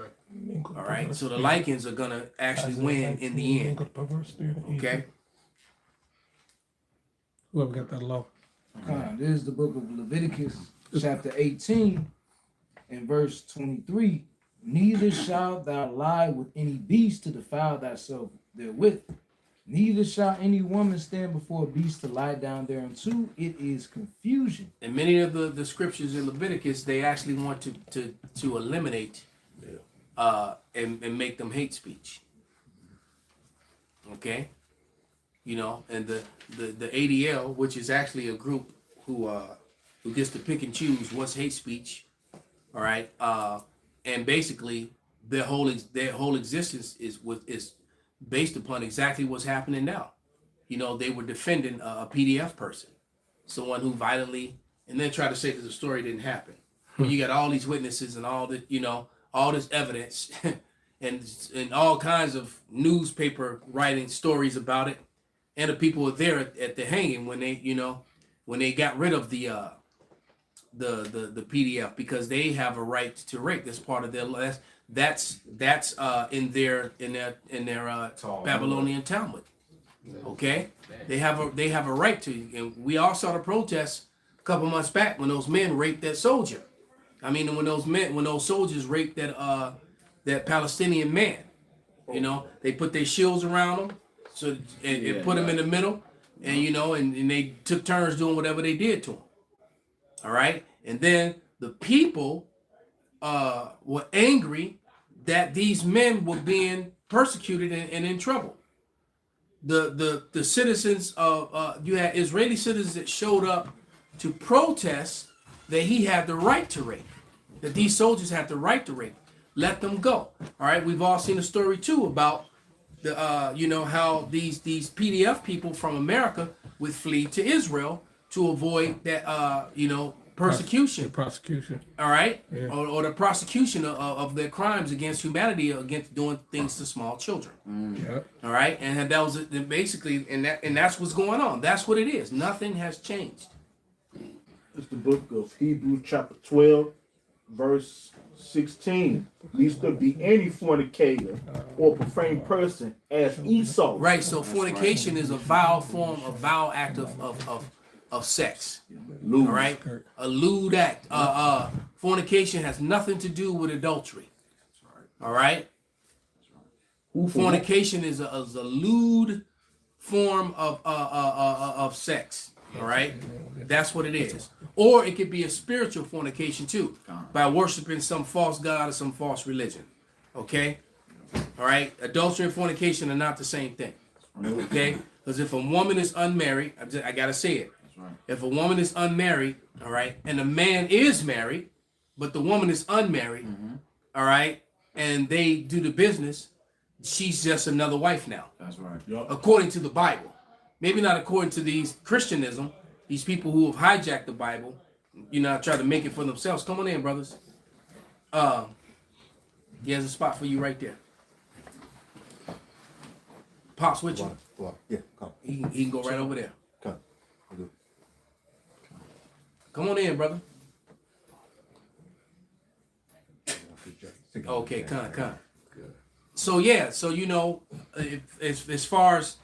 All right? So the Lycans are going to actually win in the end. Okay? Whoever got that law. This is the book of Leviticus, chapter 18, and verse 23. Neither shalt thou lie with any beast to defile thyself therewith. Neither shall any woman stand before a beast to lie down thereunto. It is confusion. And many of the scriptures in Leviticus, they actually want to eliminate and make them hate speech. Okay? You know, and the ADL, which is actually a group who gets to pick and choose what's hate speech, all right? And basically their whole existence is based upon exactly what's happening now. You know, they were defending a PDF person, someone who violently, and then try to say that the story didn't happen. When you got all these witnesses and all the, you know, all this evidence and all kinds of newspaper writing stories about it, and the people were there at the hanging when they, you know, when they got rid of the PDF because they have a right to rape. That's part of their that's in their Babylonian Talmud. Okay, they have a right to, and we all saw the protests a couple months back when those men raped that soldier. I mean, when those soldiers raped that Palestinian man, you know, they put their shields around them, so and put them in the middle, and you know, and they took turns doing whatever they did to him. All right, and then the people were angry that these men were being persecuted and in trouble. The citizens of you had Israeli citizens that showed up to protest that he had the right to rape, that these soldiers had the right to rape. Let them go. All right, we've all seen a story too about the you know, how these PDF people from America would flee to Israel to avoid that you know, persecution. Prosecution. All right, Yeah. or the prosecution of their crimes against humanity, against doing things to small children. Yeah. All right, and that was basically, and that's what's going on. That's what it is. Nothing has changed. It's the book of Hebrews chapter 12, verse 16. Least there be any fornicator or profane person as Esau. Right. So fornication is a vile form, a vile act of sex. Lewd. All right, a lewd act. Fornication has nothing to do with adultery. All right. Fornication is a lewd form of sex. All right, that's what it is. Or it could be a spiritual fornication too, by worshiping some false god or some false religion. Okay, all right. Adultery and fornication are not the same thing. Okay, because if a woman is unmarried, I gotta say it. If a woman is unmarried, all right, and a man is married, but the woman is unmarried, all right, and they do the business, she's just another wife now. That's right. According to the Bible. Maybe not according to these Christianism, these people who have hijacked the Bible, try to make it for themselves. Come on in, brothers. He has a spot for you right there. Pops with you. Yeah, come. He can go right over there. Come. Come on in, brother. Okay, come. So yeah, so as far as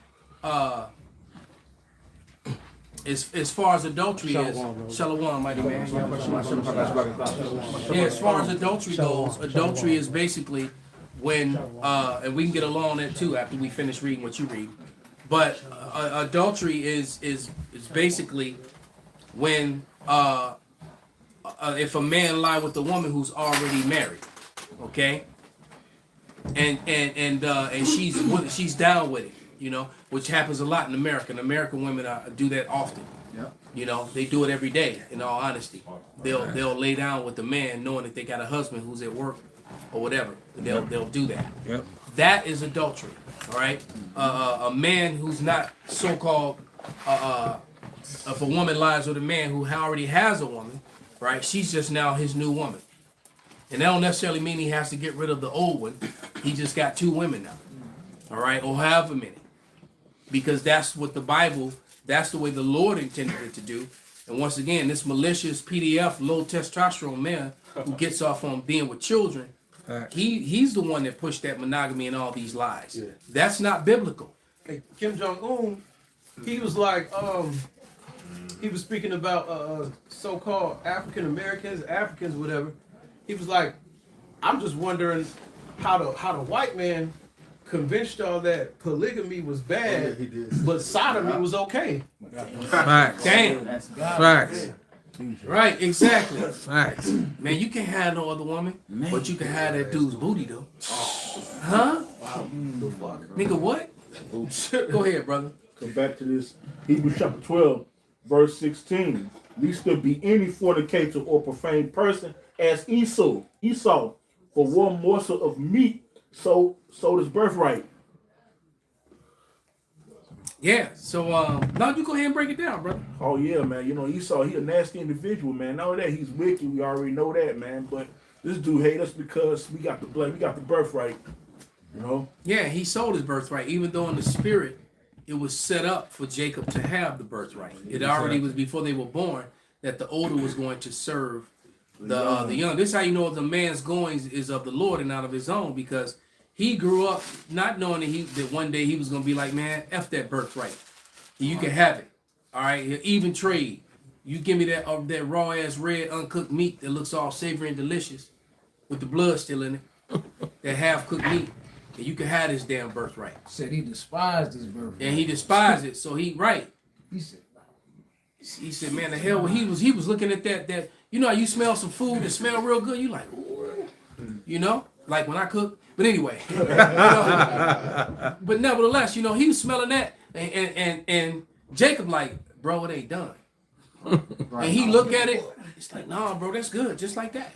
adultery is, Shalom, mighty man. Yeah, as far as adultery goes, adultery is basically when, and we can get along that too after we finish reading what you read. But adultery is basically when if a man lie with a woman who's already married, okay, and she's down with it, which happens a lot in America. And American women do that often. Yeah. They do it every day. In all honesty, they'll lay down with the man knowing that they got a husband who's at work or whatever. They'll do that. Yep. That is adultery. All right. A man who's not so-called. If a woman lies with a man who already has a woman, right? She's just now his new woman. And that don't necessarily mean he has to get rid of the old one. He just got two women now. All right, or however many. Because that's what the Bible, that's the way the Lord intended it to do. And once again, this malicious PDF, low testosterone man who gets off on being with children, he's the one that pushed that monogamy and all these lies. Yeah. That's not biblical. Hey, Kim Jong-un, he was like, he was speaking about so-called African Americans, Africans, whatever. He was like, I'm just wondering how the white man convinced y'all that polygamy was bad, but sodomy was okay. Facts. Damn. Facts. Right, exactly. Facts. Man, you can't have no other woman, but you can have that dude's booty though. Huh? Nigga, what? Go ahead, brother. Come back to this. Hebrews chapter 12, verse 16. Lest there be any fornicator or profane person as Esau, for one morsel of meat, sold his birthright. Yeah, so now you go ahead and break it down, brother. Oh yeah, man. Esau, he a nasty individual, man. Not only that, he's wicked. We already know that, man. But this dude hate us because we got the blood, we got the birthright. Yeah, he sold his birthright, even though in the spirit it was set up for Jacob to have the birthright. It already was before they were born that the older was going to serve the young. This is how you know the man's goings is of the Lord and not of his own, because he grew up not knowing that one day he was going to be like, man, F that birthright. You can have it. All right, even trade. You give me that raw ass red uncooked meat that looks all savory and delicious with the blood still in it, that half cooked meat, and you can have this damn birthright. Said he despised his birthright. And he despised it. So he said, man, the hell, he was looking at that. How you smell some food that smell real good. You like, ooh, like when I cook. But anyway, but nevertheless, he was smelling that, and Jacob like, bro, it ain't done. Right. And he looked at it. It's like, nah, bro, that's good, just like that.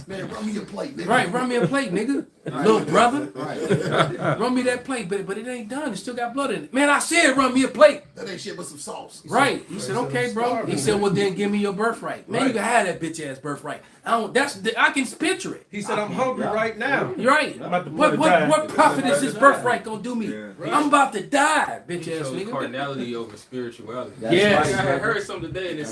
Man, run me a plate, nigga. Right, run me a plate, nigga. Right. Little brother. Right. Run me that plate, but it ain't done. It still got blood in it. Man, I said run me a plate. That ain't shit but some sauce. Right. He said, okay, bro. He said, well, then give me your birthright. Man, you can have that bitch ass birthright. I can picture it. He said, I'm hungry right now. You're right. What profit is this birthright gonna do me? Yeah. I'm about to die, bitch ass nigga. Carnality over spirituality. Yeah. I had heard something today, and it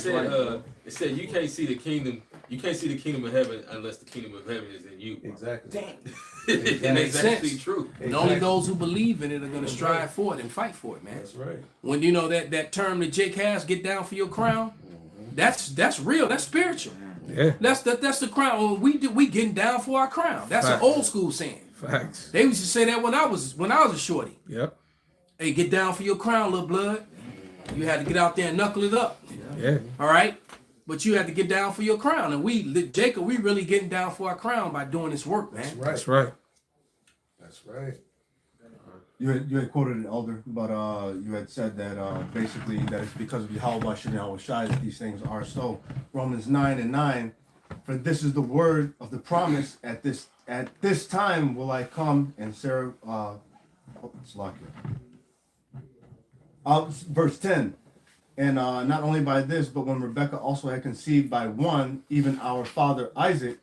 said you can't see the kingdom. You can't see the kingdom of heaven unless the kingdom of heaven is in you. Exactly. And that's actually true. And only those who believe in it are going to strive for it and fight for it, man. That's right. When that term that Jake has, get down for your crown, that's real. That's spiritual. Yeah. That's the crown. We getting down for our crown. That's an old school saying. Facts. They used to say that when I was a shorty. Yep. Hey, get down for your crown, little blood. You had to get out there and knuckle it up. Yeah. All right? But you had to get down for your crown. And Jacob, we really getting down for our crown by doing this work, man. That's right. That's right. That's right. You had quoted it, Elder, but you had said that basically that it's because of Yahweh Shem Yahweh Shai that these things are so. Romans 9:9, for this is the word of the promise, at this time will I come, and Sarah verse 10. And not only by this, but when Rebekah also had conceived by one, even our father Isaac,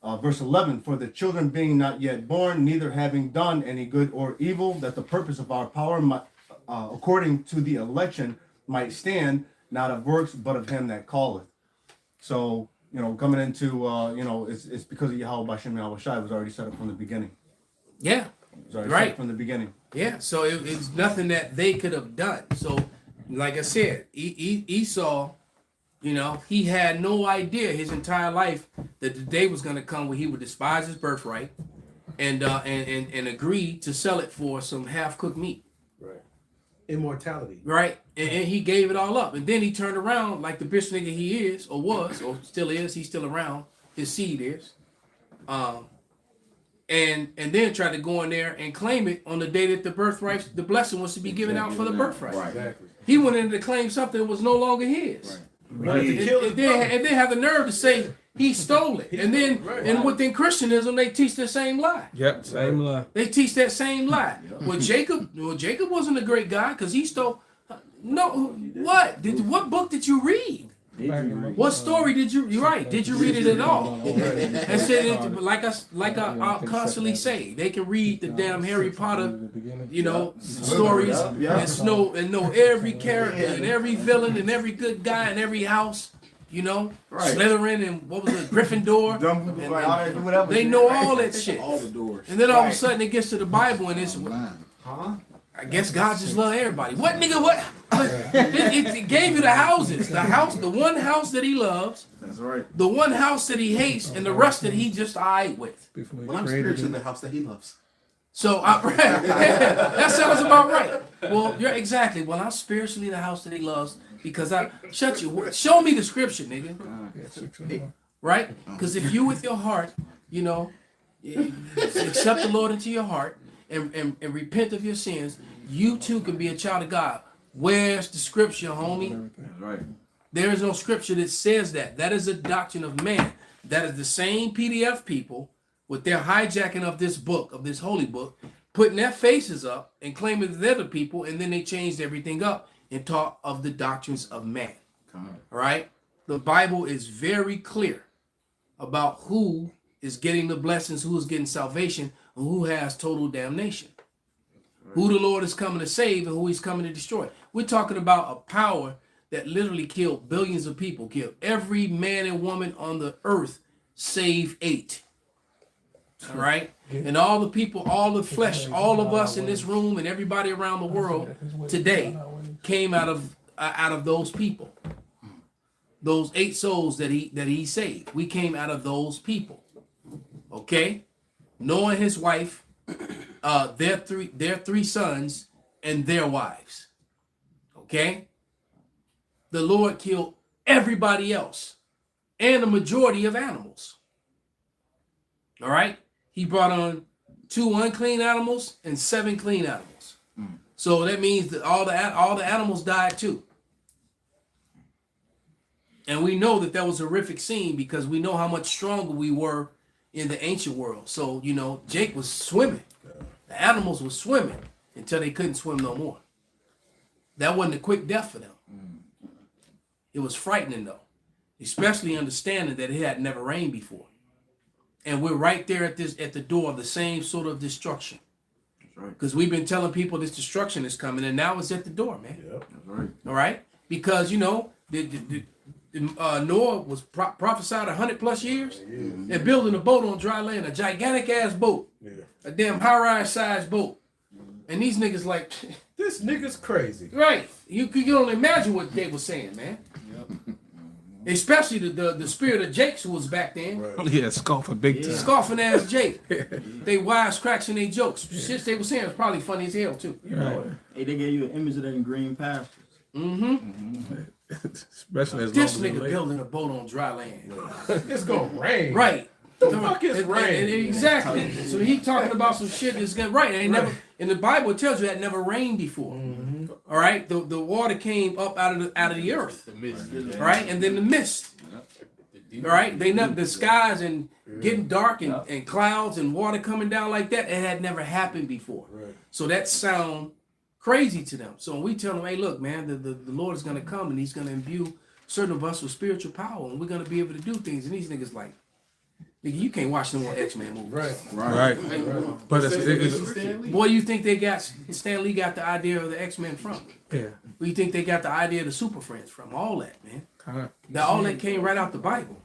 verse 11, for the children being not yet born, neither having done any good or evil, that the purpose of our power might, according to the election, might stand, not of works, but of him that calleth. So, coming into, it's because of Yahweh Shem Yahweh Shai was already set up from the beginning. Yeah. It was already Right. set from the beginning. Yeah, so it's nothing that they could have done. So, like I said, Esau, he had no idea his entire life that the day was going to come where he would despise his birthright and agree to sell it for some half-cooked meat. Right. Immortality. Right, and he gave it all up, and then he turned around like the bitch nigga he is, or was, or still is. He's still around. His seed is, and then tried to go in there and claim it on the day that the birthright, the blessing was to be given out for the birthright. Right. Exactly. He went in to claim something that was no longer his. Right. And then have the nerve to say he stole it. And then and within Christianism they teach the same lie. Yep, same lie. They teach that same lie. Well, Jacob wasn't a great guy because he stole. No, what book did you read? What story did you? You're right. Did you read it at all? And said, like I constantly say, they can read the damn Harry Potter, stories and know every character and every villain and every good guy and every house. Slytherin and what was it, Gryffindor. And they know all that shit. All the doors. And then all of a sudden it gets to the Bible and it's, I guess God just loves everybody. What nigga? What? It gave you the houses. The one house that he loves. That's right. The one house that he hates, and the rest that he just alright with. Well, I'm spiritually in the house that he loves. So that sounds about right. Well, you're exactly. Well, I'm spiritually in the house that he loves because show me the scripture, nigga. Right? Because if you with your heart, accept the Lord into your heart and repent of your sins, you too can be a child of God. Where's the scripture, homie? That's right. There is no scripture that says that. That is a doctrine of man. That is the same PDF people with their hijacking of this book, of this holy book, putting their faces up and claiming that they're the people, and then they changed everything up and taught of the doctrines of man. All right? The Bible is very clear about who is getting the blessings, who is getting salvation, and who has total damnation. Who the Lord is coming to save and who he's coming to destroy. We're talking about a power that literally killed billions of people, killed every man and woman on the earth, save 8. All right? And all the people, all the flesh, all of us in this room and everybody around the world today came out of those people. Those 8 souls that he saved. We came out of those people. Okay? Noah and his wife, their three sons and their wives. Okay? The Lord killed everybody else and the majority of animals. All right? He brought on 2 unclean animals and 7 clean animals. So that means that all the animals died too. And we know that was a horrific scene because we know how much stronger we were in the ancient world. So, Jake was swimming. The animals were swimming until they couldn't swim no more. That wasn't a quick death for them. It was frightening though, especially understanding that it had never rained before. And we're right there at the door of the same sort of destruction. Because we've been telling people this destruction is coming, and now it's at the door, man. Yep, that's right. All right? Because, Noah was prophesied 100+ years and building a boat on dry land, a gigantic ass boat, a damn high-rise size boat. And these niggas like, this nigga's crazy. Right. You can only imagine what they were saying, man. Especially the spirit of Jakes who was back then. Yeah, scoffing big time. Scoffing ass Jake. They wisecracks and they jokes. Shit they were saying was probably funny as hell too. Hey, they gave you an image of that in green pastures. Especially as This long as nigga late. building a boat on dry land. It's gonna rain. Right. The fuck is rain? Exactly. So he talking about some shit that's gonna right. And never in the Bible it tells you that never rained before. All right. The water came up out of the earth. The mist. Right, and then the mist. All right, the skies and getting dark and clouds and water coming down like that. It had never happened before. So that sound crazy to them. So we tell them, hey, look, man, the Lord is gonna come and He's gonna imbue certain of us with spiritual power, and we're gonna be able to do things. And these niggas like, nigga, you can't watch no more X-Men movies. Right. But it's Boy, you think they got Stan Lee got the idea of the X-Men from? yeah. Where you think they got the idea of the Super Friends from? All that, man. All that came right out the Bible.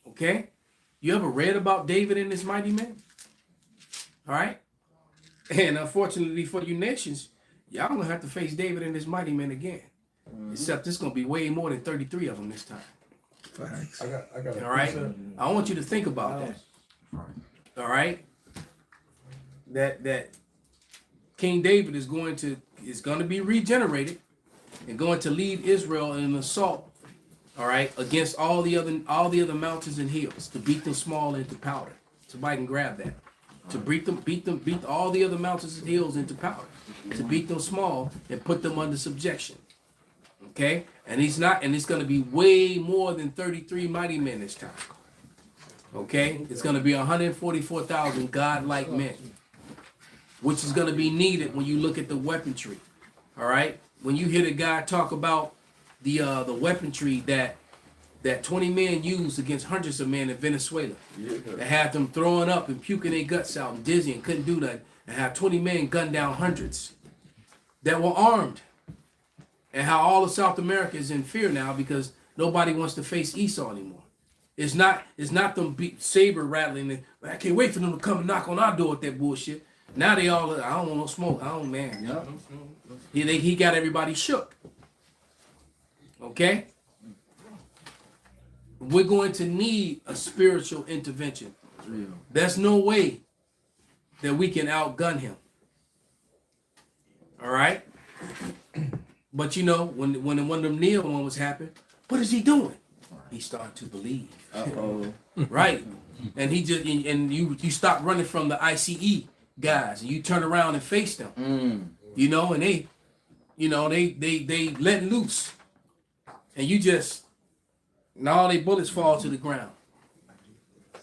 Okay? You ever read about David and his mighty men? All right? And unfortunately for you nations, y'all gonna have to face David and his mighty men again. Except it's gonna be way more than 33 of them this time. Facts. I got All right? I want you to think about that. All right? That King David is going to be regenerated and going to lead Israel in an assault, all right, against all the other mountains and hills, to beat them small into powder. Somebody can grab that. To beat all the other mountains and hills into powder. To beat them small and put them under subjection. Okay? And it's gonna be way more than 33 mighty men this time. Okay? It's gonna be 144,000 godlike men, which is gonna be needed when you look at the weaponry. All right? When you hear the guy talk about the weaponry that 20 men used against hundreds of men in Venezuela, that had them throwing up and puking their guts out and dizzy and couldn't do that, and had 20 men gun down hundreds that were armed, and how all of South America is in fear now because nobody wants to face Esau anymore. It's not them saber rattling. And, I can't wait for them to come and knock on our door with that bullshit. Now they all, I don't want no smoke. I don't, man. He got everybody shook. Okay? We're going to need a spiritual intervention. There's no way that we can outgun him. All right? But you know, when one of them Neil moments happen, what is he doing? He started to believe. Right? And he just and you stop running from the ICE guys and you turn around and face them. You know, and they let loose. And you just, and all they bullets fall to the ground.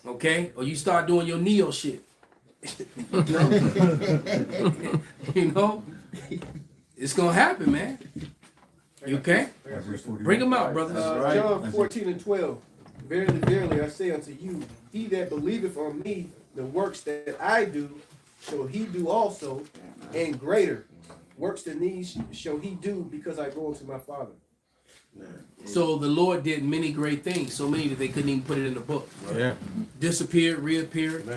Okay? Or you start doing your Neo shit. You know? It's gonna happen, man. You okay? Bring them out, brothers. John 14:12. Verily, verily, I say unto you, he that believeth on me, the works that I do, shall he do also, and greater works than these shall he do, because I go unto my Father. So the Lord did many great things, so many that they couldn't even put it in the book. Yeah. Disappeared, reappeared.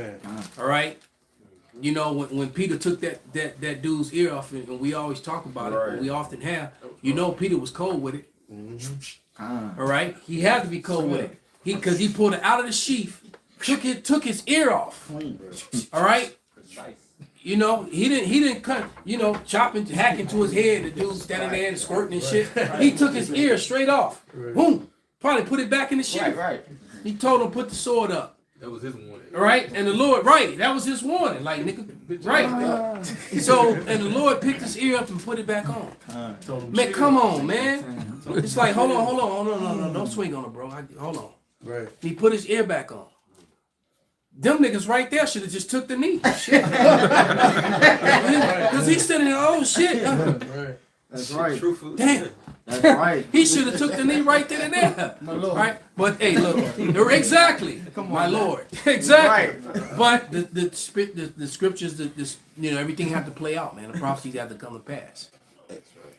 All right. You know, when Peter took that dude's ear off, and we always talk about it, and we often have, you know, Peter was cold with it. All right. He had to be cold with it. Because he pulled it out of the sheath, took his ear off. All right. You know, he didn't cut, you know, chopping, hacking to his head, the dude standing there and squirting and shit. He took his ear straight off. Boom. Probably put it back in the sheath. Right. He told him, put the sword up. That was his warning. Right? And the Lord, that was his warning. Like, nigga, right. So, and the Lord picked his ear up and put it back on. Man, come on, man. It's like, hold on. No, don't swing on it, bro. Hold on. Right. He put his ear back on. Them niggas right there should have just took the knee. Shit. Because he's sitting there, oh shit. That's right. Damn. That's right. He should have took the knee right then and there. My Lord. Right? But hey, look, exactly. My Lord. Exactly. But the scriptures, you know, everything had to play out, man. The prophecies had to come to pass.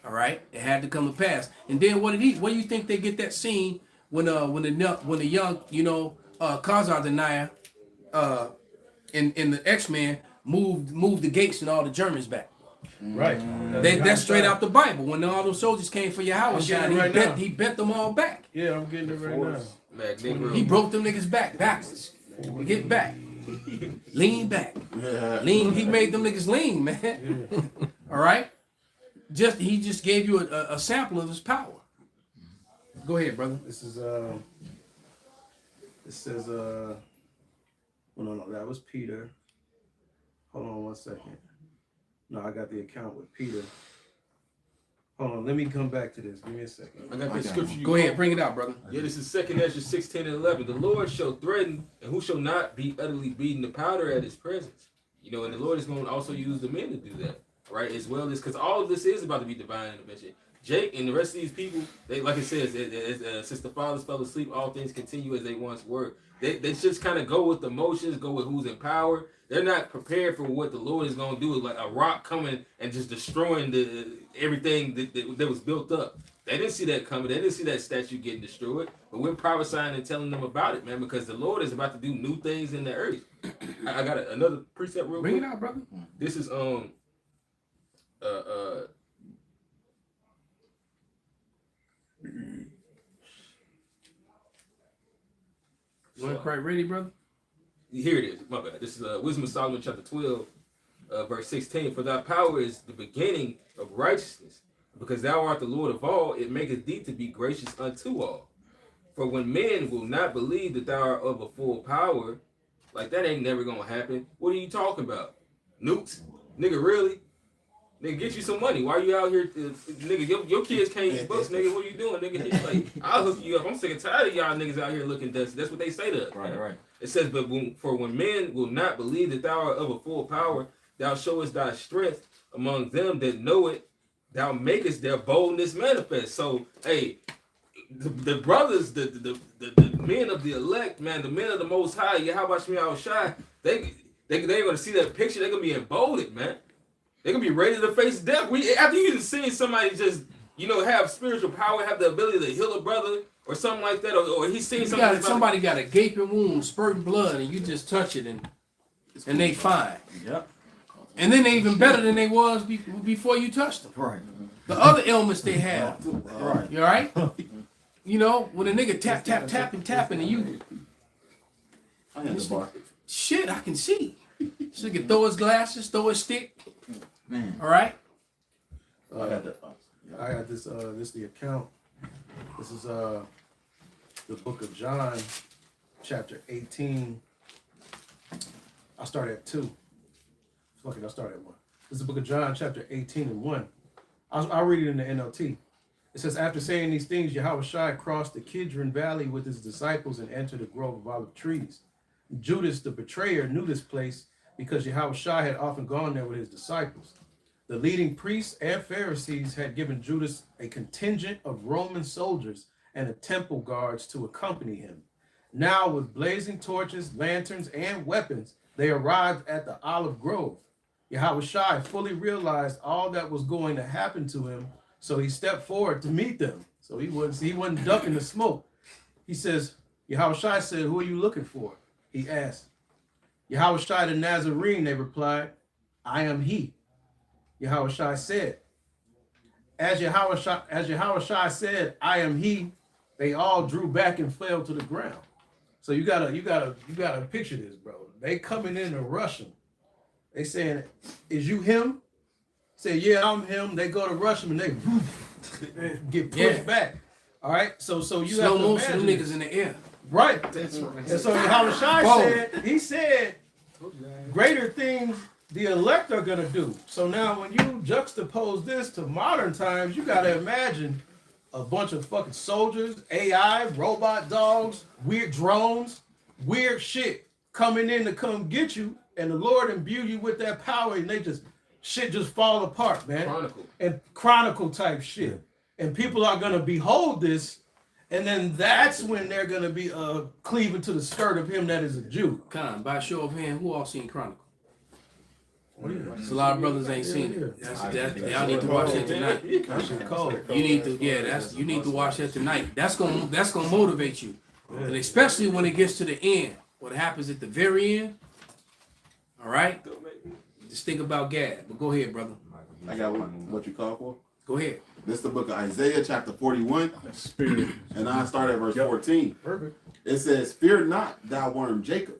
All right? It had to come to pass. And then what do you think they get that scene when the young, you know, Khazar Denier in the X-Men moved the gates and all the Germans back? Right. That's straight out the Bible. When all those soldiers came for Yahweh, he bent them all back. Yeah, I'm getting it right now. He broke them niggas backwards. Get back. Lean back. Lean. He made them niggas lean, man. All right. He just gave you a sample of his power. Go ahead, brother. This is it says well, no, that was Peter. Hold on 1 second. No, I got the account with Peter. Hold on, let me come back to this. Give me a second. I got this scripture. Go ahead, bring it out, brother. Yeah, this is 2 Ezra 16 and 11. The Lord shall threaten, and who shall not be utterly beaten to powder at his presence. You know, and the Lord is going to also use the men to do that, right? As well as, because all of this is about to be divine intervention. Jake and the rest of these people, they, like it says, since the fathers fell asleep, all things continue as they once were. They just kind of go with the motions, go with who's in power. They're not prepared for what the Lord is going to do, like a rock coming and just destroying everything that was built up. They didn't see that coming. They didn't see that statue getting destroyed. But we're prophesying and telling them about it, man, because the Lord is about to do new things in the earth. I got another precept real quick. Bring it out, brother. This is You ain't quite ready, brother? Here it is. My bad. This is Wisdom of Solomon chapter 12, verse 16. For thy power is the beginning of righteousness. Because thou art the Lord of all, it maketh thee to be gracious unto all. For when men will not believe that thou art of a full power, like that ain't never gonna happen. What are you talking about? Nukes? Nigga, really? Nigga, get you some money. Why are you out here? Nigga, your kids can't eat books, nigga. What are you doing, nigga? It's like, I'll hook you up. I'm sick and tired of y'all niggas out here looking dusty. That's what they say to us. Right. It says, but when men will not believe that thou art of a full power, thou showest thy strength among them that know it, thou makest their boldness manifest. So, hey, the brothers, the men of the elect, man, the men of the Most High, Yahweh Shemi Al-Shai, they're going to see that picture. They're going to be emboldened, man. They're going to be ready to face death. After you just seen somebody just, have spiritual power, have the ability to heal a brother or something like that, or he's seen somebody got a gaping wound, spurting blood, and you just touch it and they fine. Yep. And then they even better than they was before you touched them. Right. The other ailments they have. Right. You all right? When a nigga tapping and you... Shit, I can see. So he can throw his glasses, throw his stick. Man. All right? I got this is the account. This is the book of John, chapter 18. I start at 2. Fuck it, I'll start at 1. This is the book of John, chapter 18 and 1. I'll read it in the NLT. It says, after saying these things, Yahushua crossed the Kidron Valley with his disciples and entered a grove of olive trees. Judas, the betrayer, knew this place because Yahushua had often gone there with his disciples. The leading priests and Pharisees had given Judas a contingent of Roman soldiers and a temple guards to accompany him. Now, with blazing torches, lanterns, and weapons, they arrived at the olive grove. Yahushua fully realized all that was going to happen to him, so he stepped forward to meet them. So he wasn't ducking the smoke. He says, Yahushua said, who are you looking for? He asked. Yahushua the Nazarene, they replied, I am he. Yahushua said, as Yahushua said, I am he, they all drew back and fell to the ground. So you gotta picture this, bro. They coming in to rush him. They saying, is you him? Say, yeah, I'm him. They go to rush him and they get pushed back. All right. So you slow have to motion, imagine niggas this. in the air. Right. That's right. And so Yahushua said, greater things the elect are gonna do. So now when you juxtapose this to modern times, you gotta imagine a bunch of fucking soldiers, AI, robot dogs, weird drones, weird shit coming in to come get you, and the Lord imbue you with that power, and they just shit just fall apart, man. Chronicle type shit. And people are gonna behold this, and then that's when they're gonna be cleaving to the skirt of him that is a Jew. By a show of hand, who all seen Chronicle? So a lot of brothers ain't seen it. Y'all need to watch that tonight. You need to watch that tonight. That's gonna motivate you, and especially when it gets to the end. What happens at the very end? All right. Just think about Gad. But go ahead, brother. I got what you call for. Go ahead. This is the book of Isaiah, chapter 41. Spirit. And I start at verse 14. Perfect. It says, "Fear not, thou worm Jacob."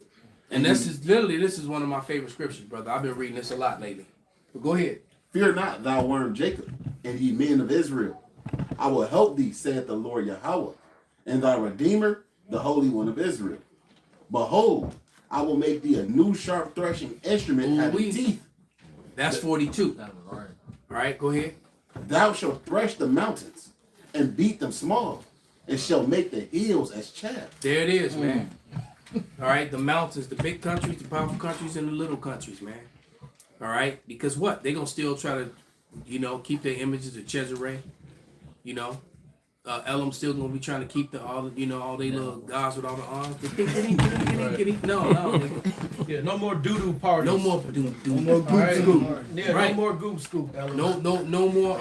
And this is one of my favorite scriptures, brother. I've been reading this a lot lately. But go ahead. "Fear not, thou worm Jacob, and ye men of Israel. I will help thee, saith the Lord Yahweh, and thy Redeemer, the Holy One of Israel. Behold, I will make thee a new sharp threshing instrument having teeth." That's 42. All right, go ahead. "Thou shalt thresh the mountains, and beat them small, and shall make the hills as chaff." There it is, man. All right, the mountains, the big countries, the powerful countries, and the little countries, man. All right, because what? They're going to still try to, keep their images of Cesare. Elam still going to be trying to keep all they little guys with all the arms. No. Yeah, no more doo-doo parties. No more doo-doo. No more goop scoop. Yeah, Right. no more goop scoop. No more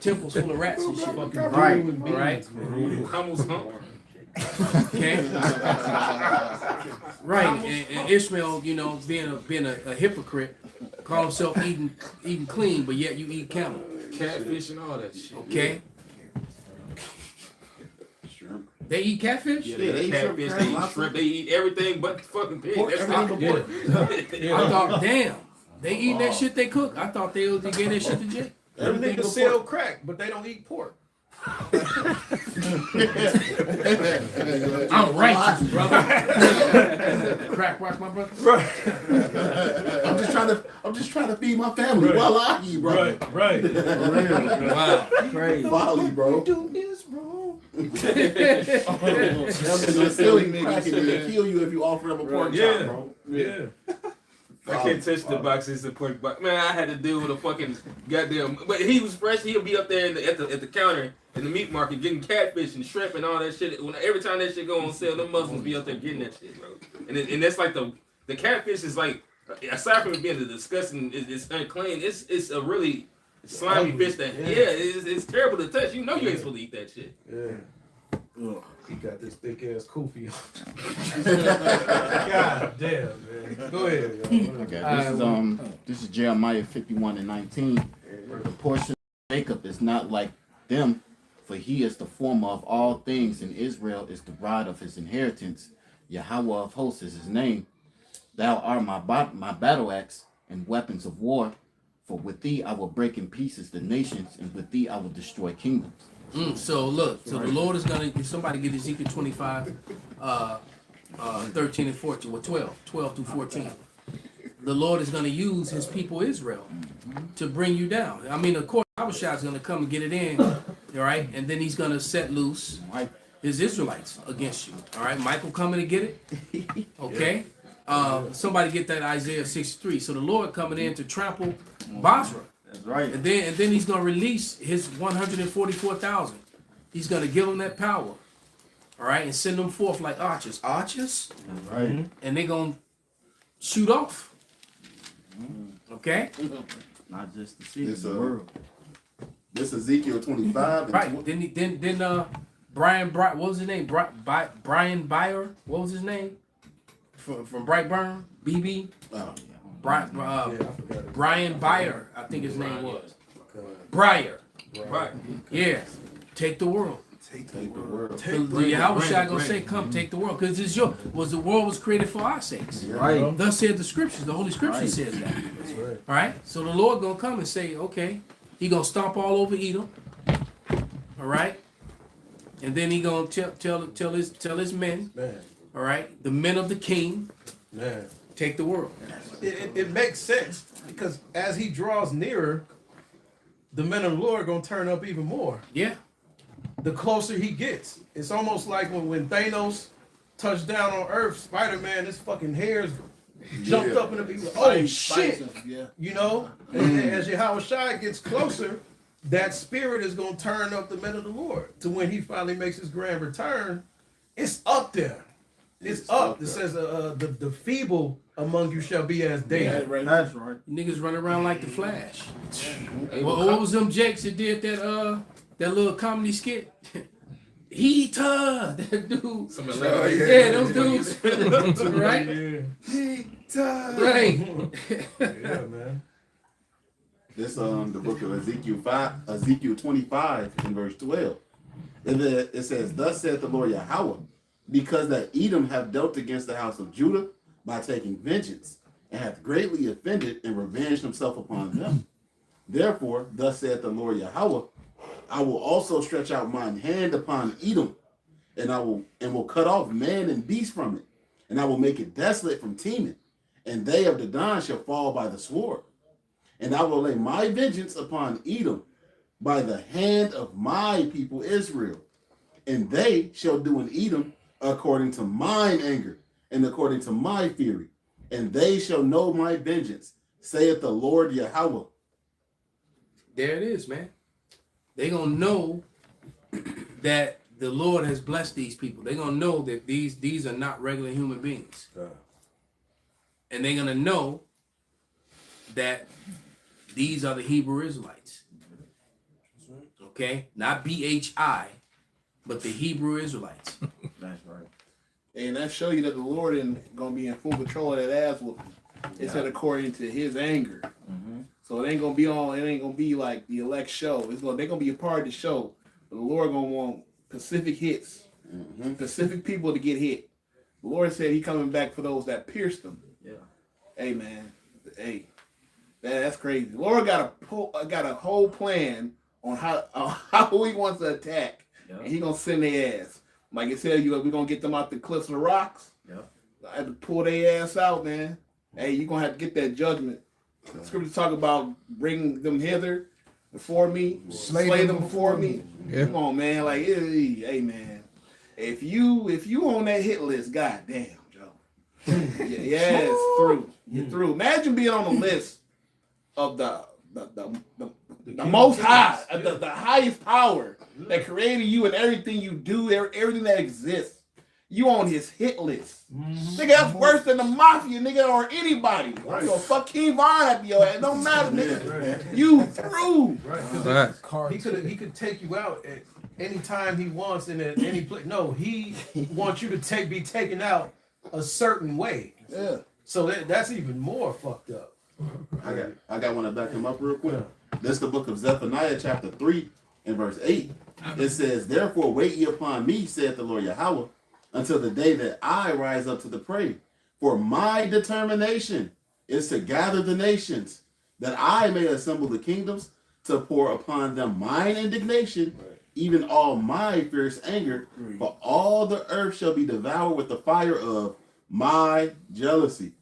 temples full of rats and shit. Right. All right. Camel's hump. Okay. Right. And Ishmael, being a hypocrite, call himself eating clean, but yet you eat camel. Catfish and all that shit. Okay. They eat catfish? Yeah, they eat catfish, they eat shrimp, they eat everything but the fucking pig. That's everything but pork. I thought, damn, they eat that shit they cook. I thought they gave that shit to Jake. Everything can sell crack, but they don't eat pork. I'm righteous, brother. Crack rock, my brother. Right. I'm just trying to feed my family while I eat, bro. Right. Wow. Crazy. Folly, bro. Do this, bro. They'll still eat crack and they'll kill you if you offer them a pork chop, bro. Yeah. I can't touch the boxes of pork box. Man, I had to deal with a fucking goddamn. But he was fresh. He'll be up there at the counter in the meat market getting catfish and shrimp and all that shit. Every time that shit go on sale, them Muslims be up there getting that shit, bro. And that's like the catfish is like, aside from it being disgusting, it's unclean. It's a really slimy fish that it's terrible to touch. You ain't supposed to eat that shit. Yeah. Ugh. He got this thick ass kufi on. God damn, man. Go ahead. Okay, this is Jeremiah 51:19. The portion of Jacob is not like them, for he is the former of all things, and Israel is the bride of his inheritance. Yahweh of hosts is his name. Thou art my battle axe and weapons of war. For with thee I will break in pieces the nations, and with thee I will destroy kingdoms. So look, the Lord is gonna. Somebody get Ezekiel 25, 13 and 14, or 12 through 14. The Lord is gonna use His people Israel to bring you down. I mean, of course, Abishai is gonna come and get it in, all right, and then He's gonna set loose His Israelites against you. All right, Michael coming to get it. Okay. Somebody get that Isaiah 63. So the Lord coming in to trample Basra. That's right. And then he's gonna release his 144,000. He's gonna give them that power. All right, and send them forth like archers. Archers? That's right. And they're gonna shoot off. Okay? Not just the city, This, the world. This Ezekiel 25. And Right. Then Brian, what was his name? Brian Byer. What was his name? From Brightburn, BB. Oh, Brian Byer, I think his name was. Breyer. Right. Yeah. Take the world. Take the world. The Yahweh gonna say, "Come, take the world," because it's the world was created for our sakes. Right. Thus said the scriptures. The Holy Scripture says that. That's right. All right. So the Lord gonna come and say, "Okay," He gonna stomp all over Edom. All right. And then He gonna tell his men. Man. All right, the men of the King. Man. Take the world. It makes sense because as he draws nearer, the men of the Lord are going to turn up even more. Yeah. The closer he gets. It's almost like when Thanos touched down on Earth, Spider-Man, his fucking hairs jumped up in the people. Oh, shit. You know? And as Yahweh Shai gets closer, that spirit is going to turn up the men of the Lord to when he finally makes his grand return. It's up there. It's up. It says, the feeble among you shall be as David. That's right. Niggas running around like the Flash. What was them Jakes that did that little comedy skit? Heater, that dude. Those dudes. Right? Yeah. Heater. Right. Yeah, man. This the book of Ezekiel 25 and verse 12. It says, "Thus saith the Lord Yahweh, because that Edom hath dealt against the house of Judah by taking vengeance, and hath greatly offended and revenged himself upon them. Therefore, thus saith the Lord Yahweh, I will also stretch out mine hand upon Edom, and will cut off man and beast from it, and I will make it desolate from Teman, and they of Dedan shall fall by the sword. And I will lay my vengeance upon Edom by the hand of my people Israel, and they shall do in Edom according to mine anger and according to my fury, and they shall know my vengeance, saith the Lord Yahweh." There it is, man. They're going to know that the Lord has blessed these people. They're going to know that these are not regular human beings. And they're going to know that these are the Hebrew Israelites. Okay? Not BHI, but the Hebrew Israelites. That's right. And that show you that the Lord ain't going to be in full control of that ass whooping. It said according to his anger. Mm-hmm. So it ain't gonna be like the elect show. They're gonna be a part of the show. But the Lord gonna want specific hits, specific people to get hit. The Lord said he coming back for those that pierced him. Yeah. Hey man, that's crazy. The Lord got a whole plan on how he wants to attack, and he gonna send their ass. Like I said, we're gonna get them out the cliffs of the rocks. Yeah. I had to pull their ass out, man. Hey, you're gonna have to get that judgment. The scriptures talk about bringing them hither before me, slay them before me. Yeah. Come on, man. Like, hey, man. If you on that hit list, goddamn, Joe. Yeah, it's through. You're through. Imagine being on the list of the most high, the highest power that created you and everything you do, everything that exists. You on his hit list. Nigga, that's worse than the mafia, nigga, or anybody. Right. Yo, fuck King Von at your ass. It don't matter, nigga. You through. Right. He could take you out at any time he wants and at any place. No, he wants you to be taken out a certain way. Yeah. So that's even more fucked up. I got one to back him up real quick. This is the book of Zephaniah, chapter 3, and verse 8. It says, "Therefore wait ye upon me, saith the Lord Yahweh, until the day that I rise up to the prey. For my determination is to gather the nations, that I may assemble the kingdoms, to pour upon them mine indignation, even all my fierce anger, for all the earth shall be devoured with the fire of my jealousy."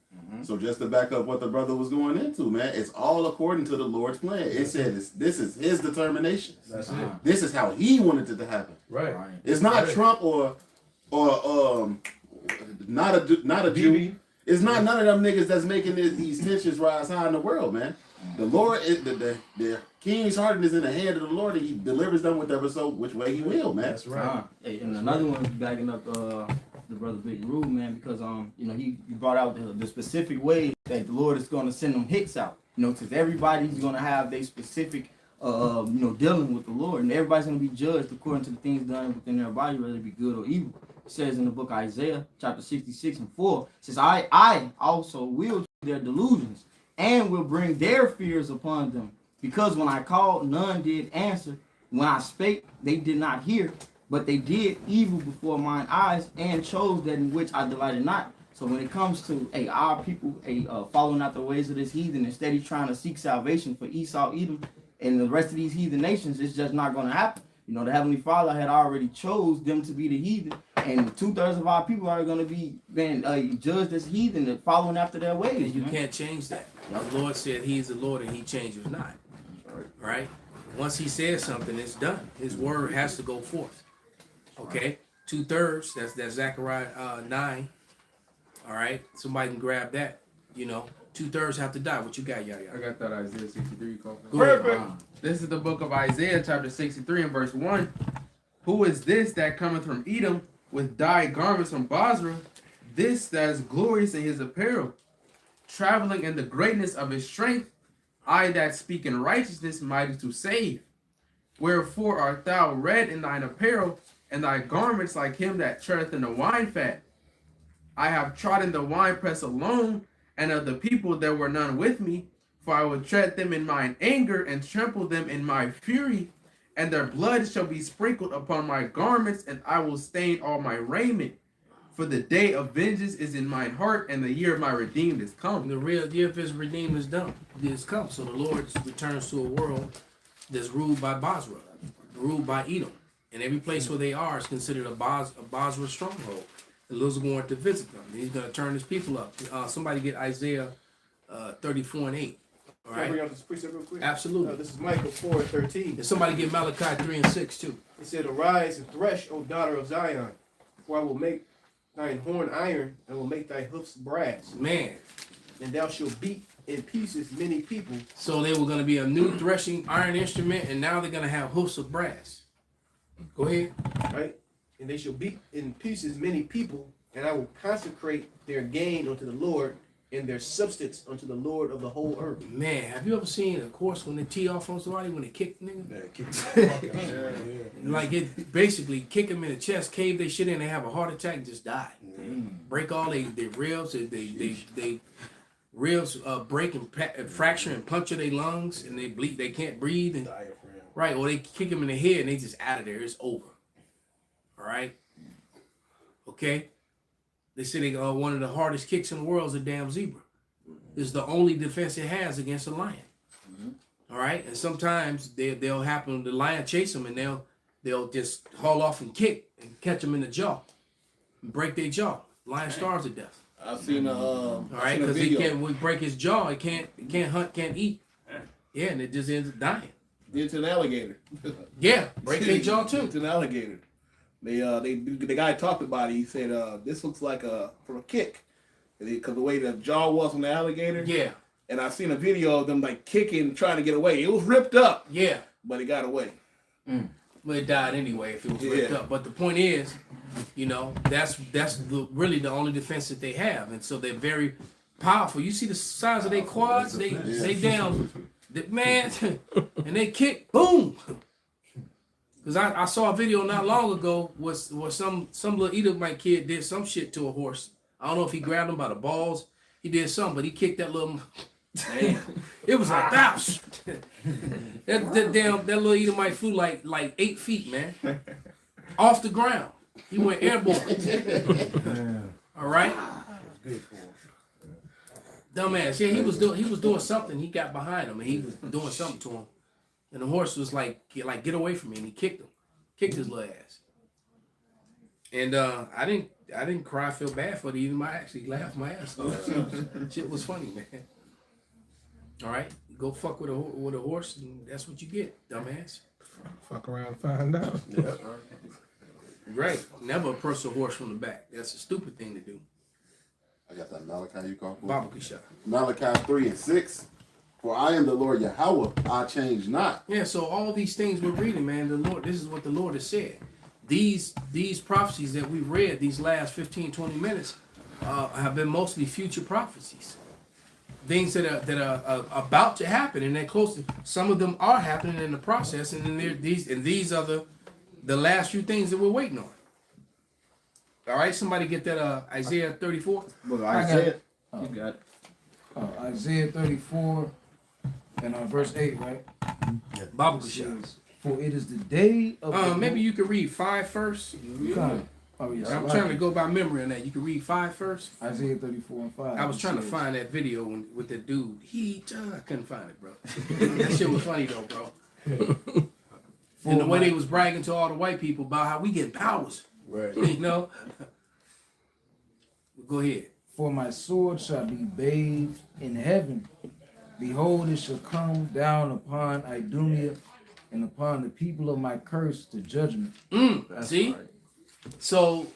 So just to back up what the brother was going into, man, it's all according to the Lord's plan. It said this is his determination. That's it. This is how he wanted it to happen. Right. It's not Trump or not a Jew. It's not none of them niggas that's making these tensions rise high in the world, man. The Lord, the king's heart is in the hand of the Lord, and he delivers them which way he will, man. That's right. Hey, and another one is backing up the brother Big Rude, man, because he brought out the specific way that the Lord is going to send them hits out. Because everybody's going to have their specific dealing with the Lord, and everybody's going to be judged according to the things done within their body, whether it be good or evil. It says in the book of Isaiah, chapter 66 and 4, it says, I also will their delusions and will bring their fears upon them. Because when I called, none did answer. When I spake, they did not hear. But they did evil before mine eyes and chose that in which I delighted not. So when it comes to our people following out the ways of this heathen, instead of trying to seek salvation for Esau, Edom, and the rest of these heathen nations, it's just not going to happen. The Heavenly Father had already chose them to be the heathen, and 2/3 of our people are going to be judged as heathen and following after their ways. And you can't change that. The Lord said he is the Lord and he changes not. Right? Once he says something, it's done. His word has to go forth. Okay? 2/3, that's Zechariah 9. All right? Somebody can grab that. 2/3 have to die. What you got, Yaya? I got that Isaiah 63. Go ahead. This is the book of Isaiah, chapter 63 and verse 1. "Who is this that cometh from Edom with dyed garments from Basra? This that is glorious in his apparel, traveling in the greatness of his strength. I that speak in righteousness, mighty to save. Wherefore art thou red in thine apparel, and thy garments like him that treadeth in the wine fat? I have trodden the winepress alone, and of the people there were none with me. For I will tread them in mine anger and trample them in my fury, and their blood shall be sprinkled upon my garments, and I will stain all my raiment. For the day of vengeance is in mine heart, and the year of my redeemed is come. The real year of his redeemed is done. It is come. So the Lord returns to a world that's ruled by Basra, ruled by Edom. And every place where they are is considered a Basra stronghold. The Lord's going to visit them. He's going to turn his people up. Somebody get Isaiah 34 and 8. All Can I right. bring out this precept real quick? Absolutely. This is Micah 4:13. And somebody get Malachi 3 and 6 too. It said, "Arise and thresh, O daughter of Zion, for I will make thine horn iron, and will make thy hoofs brass. Man. And thou shalt beat in pieces many people." So they were going to be a new threshing iron instrument, and now they're going to have hoofs of brass. Go ahead. Right? "And they shall beat in pieces many people, and I will consecrate their gain unto the Lord, and their substance unto the Lord of the whole earth." Man, have you ever seen a course when they tee off on somebody when they kick nigga? Like it basically kick them in the chest, cave their shit in, they have a heart attack, and just die. Break all their ribs, they ribs break and fracture and puncture their lungs, and they bleed, they can't breathe, and right, or they kick them in the head and they just out of there. It's over. All right. Okay. They say they one of the hardest kicks in the world is a damn zebra. It's the only defense it has against a lion. All right, and sometimes they'll happen. The lion chase them, and they'll just haul off and kick and catch them in the jaw, and break their jaw. Lion starves to death. I've seen a all right, because he can't break his jaw. It can't hunt, can't eat. Yeah, and it just ends up dying. It's an alligator. Yeah, break their jaw too. It's an alligator. The guy talked about it. He said, "This looks like for a kick, because the way the jaw was on the alligator." Yeah. And I've seen a video of them like kicking, trying to get away. It was ripped up. Yeah. But it got away. Well, it died anyway if it was ripped up. But the point is, that's really the only defense that they have, and so they're very powerful. You see the size of their quads? They down, man, and they kick, boom. Because I saw a video not long ago where some little Edomite kid did some shit to a horse. I don't know if he grabbed him by the balls. He did something, but he kicked that little. It was like that. That little Edomite flew like 8 feet, man, off the ground. He went airborne. All right. Dumbass. Yeah, he was doing something. He got behind him and he was doing something to him, and the horse was like get away from me, and he kicked his little ass. And I didn't cry, feel bad for it even. I actually laughed my ass off. Shit was funny, man. All right, go fuck with a horse, and that's what you get, dumbass. Fuck around and find out. Yeah. Right. Never approach a horse from the back. That's a stupid thing to do. I got that Malachi you called for. Barbecue shot. Malachi 3 and 6. "For I am the Lord Yahweh, I change not." Yeah, so all these things we're reading, man, the Lord, this is what the Lord has said. These prophecies that we've read these last 15, 20 minutes have been mostly future prophecies. Things that are about to happen, and they're close. Some of them are happening in the process, and then these are the last few things that we're waiting on. All right, somebody get that Isaiah 34. Brother Isaiah, you got it. Isaiah 34 and verse 8, right? Bible says, "For it is the day of maybe you could read 5 first. Oh, yes. I'm trying to go by memory on that. You can read 5 first. Isaiah 34 and 5. I was trying to find that video with the dude. I couldn't find it, bro. That shit was funny though, bro. And the way they was bragging to all the white people about how we get powers. Right. Go ahead. "For my sword shall be bathed in heaven. Behold, it shall come down upon Idumea and upon the people of my curse to judgment." See? Right. So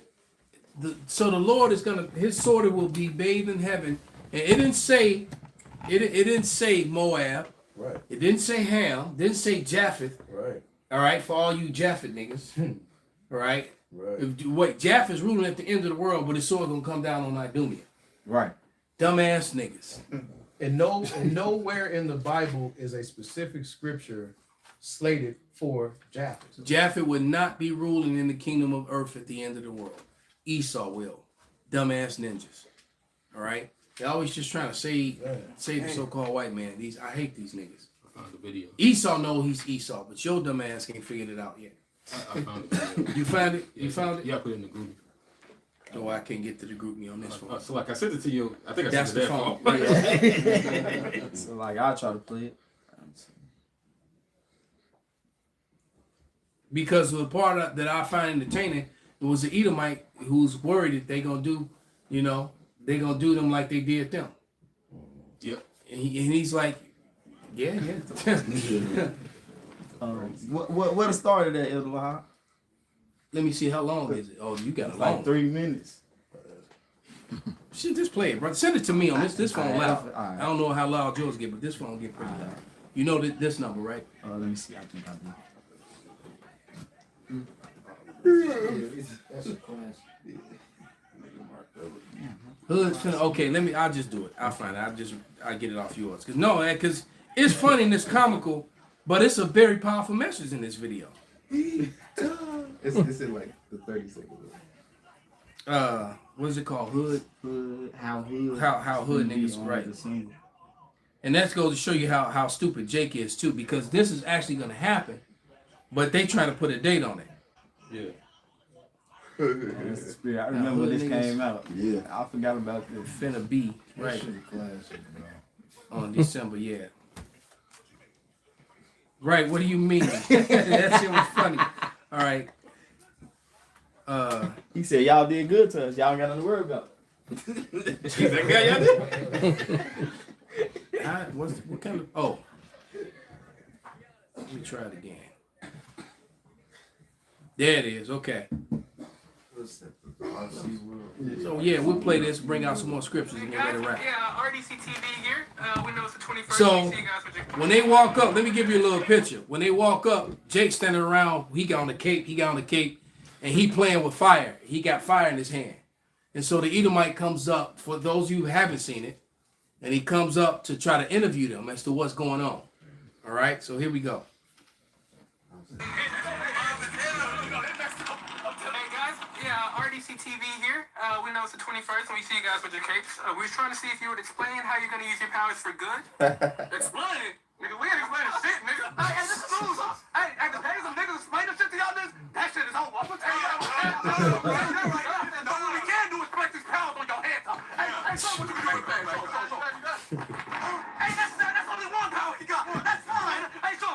the Lord is his sword will be bathed in heaven. And it didn't say Moab. Right. It didn't say Ham. Didn't say Japheth. Right. All right, for all you Japheth niggas. All right. Right. Japheth's ruling at the end of the world, but his sword gonna come down on Idumea. Right. Dumbass niggas. And nowhere in the Bible is a specific scripture slated for Japheth. Japheth would not be ruling in the kingdom of earth at the end of the world. Esau will. Dumbass ninjas. All right? They always just trying to say the so-called white man. I hate these niggas. I found the video. Esau know he's Esau, but your dumb ass ain't figured it out yet. I found the video. You found it? Yeah, You found it? Yeah, I put it in the group. Oh, I can't get to the group me on this one. So like I sent it to you. I think I That's sent it the that phone. So like I'll try to play it. Because the part that I find entertaining, it was the Edomite who's worried that they gonna do, they gonna do them like they did them. Yep. And he's like, yeah. What the start of that, Elder Lahab? Let me see, how long is it? Oh, you got a long. Like 3 minutes. Shit, just play it, brother. Send it to me on this phone loud. All right. I don't know how loud yours get, but this phone get pretty loud. You know this number, right? Let me see. I think I do. That's a class. Hood's finna, okay, I'll just do it. I'll find it. I'll get it off yours. Because it's funny and it's comical, but it's a very powerful message in this video. It's in like the 30 seconds. What is it called? Hood. How hood niggas, right. And that goes to show you how stupid Jake is too, because this is actually gonna happen, but they trying to put a date on it. Yeah. That's the spirit. I remember when this came out. Yeah, I forgot about this. Finna be right on December, yeah. Right. What do you mean? That shit was funny. All right. He said y'all did good to us. Y'all ain't got nothing to worry about. That guy y'all did? What kind of? Oh. Let me try it again. There it is. Okay. So yeah, we'll play this. Bring out some more scriptures and get ready to wrap. Yeah, RDC TV here. Windows the 21st. So See you guys with your- when they walk up, let me give you a little picture. When they walk up, Jake standing around. He got on the cape, and he playing with fire. He got fire in his hand, and so the Edomite comes up. For those of you who haven't seen it, and he comes up to try to interview them as to what's going on. All right, so here we go. RDC TV here. We know it's the 21st, and we see you guys with your capes. We're trying to see if you would explain how you're going to use your powers for good. Explain? Nigga, we ain't explaining shit, nigga. Hey, this is news. Hey, the days of niggas explaining shit to y'all niggas, that shit is over. I'm going to tell you that. What we can do is flex these powers on your head. Hey, show what you can do with that. Hey, that's only one power he got. That's fine. Hey, show.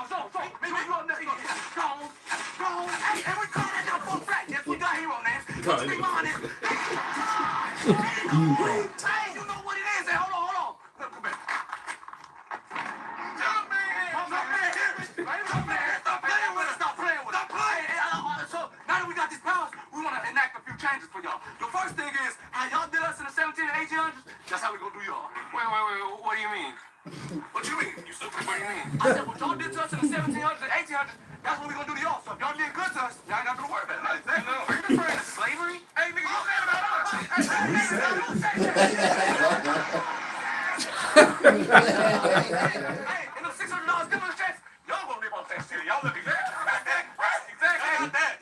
Maybe you up there. Go. Hey, and we call that now for fact. Yes, we got hero names. What you be honest? Hey, you know what it is. Hey, hold on. Look, come back. Stop playing with us. So now that we got these powers, we want to enact a few changes for y'all. The first thing is how y'all did us in the 1700s and 1800s. That's how we gonna do y'all. Wait. What do you mean? What you mean? You stupid. What do you mean? I said what y'all did to us in the 1700s and 1800s. That's what we gonna do to y'all. So if y'all did good to us, y'all ain't nothing to worry about. Are you referring to slavery? Hey, nigga, you saying about us? Hey, in the $600 demonstrations, y'all gonna live off that shit. Y'all live exactly.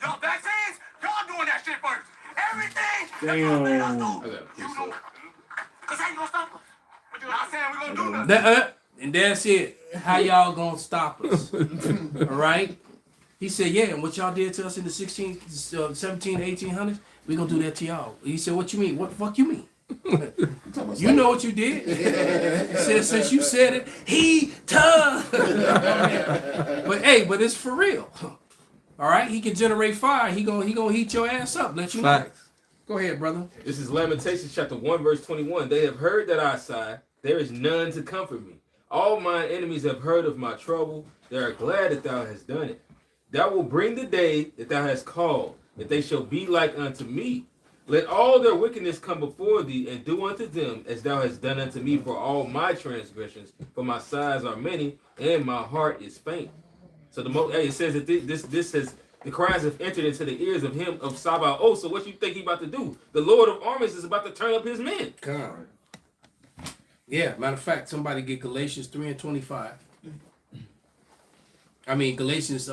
Y'all vaccines, y'all doing that shit first. Everything. Damn. Cause how you gonna stop us? But you're not saying we're gonna do nothing. And that's it. How y'all gonna stop us? All right. He said, yeah, and what y'all did to us in the 17, 1800s, we gonna do that to y'all. He said, what you mean? What the fuck you mean? You know what you did. He said, since you said it, he tough. But it's for real. All right, he can generate fire. He gonna heat your ass up. Let you know. Go ahead, brother. This is Lamentations chapter 1, verse 21. They have heard that I sigh. There is none to comfort me. All my enemies have heard of my trouble. They are glad that thou hast done it. Thou will bring the day that thou hast called, that they shall be like unto me. Let all their wickedness come before thee, and do unto them as thou hast done unto me for all my transgressions. For my sighs are many, and my heart is faint. So it says that this has the cries have entered into the ears of him of Sabaoth. So what you think he about to do? The Lord of armies is about to turn up his men. God. Yeah, matter of fact, somebody get Galatians 3 and 25. I mean Colossians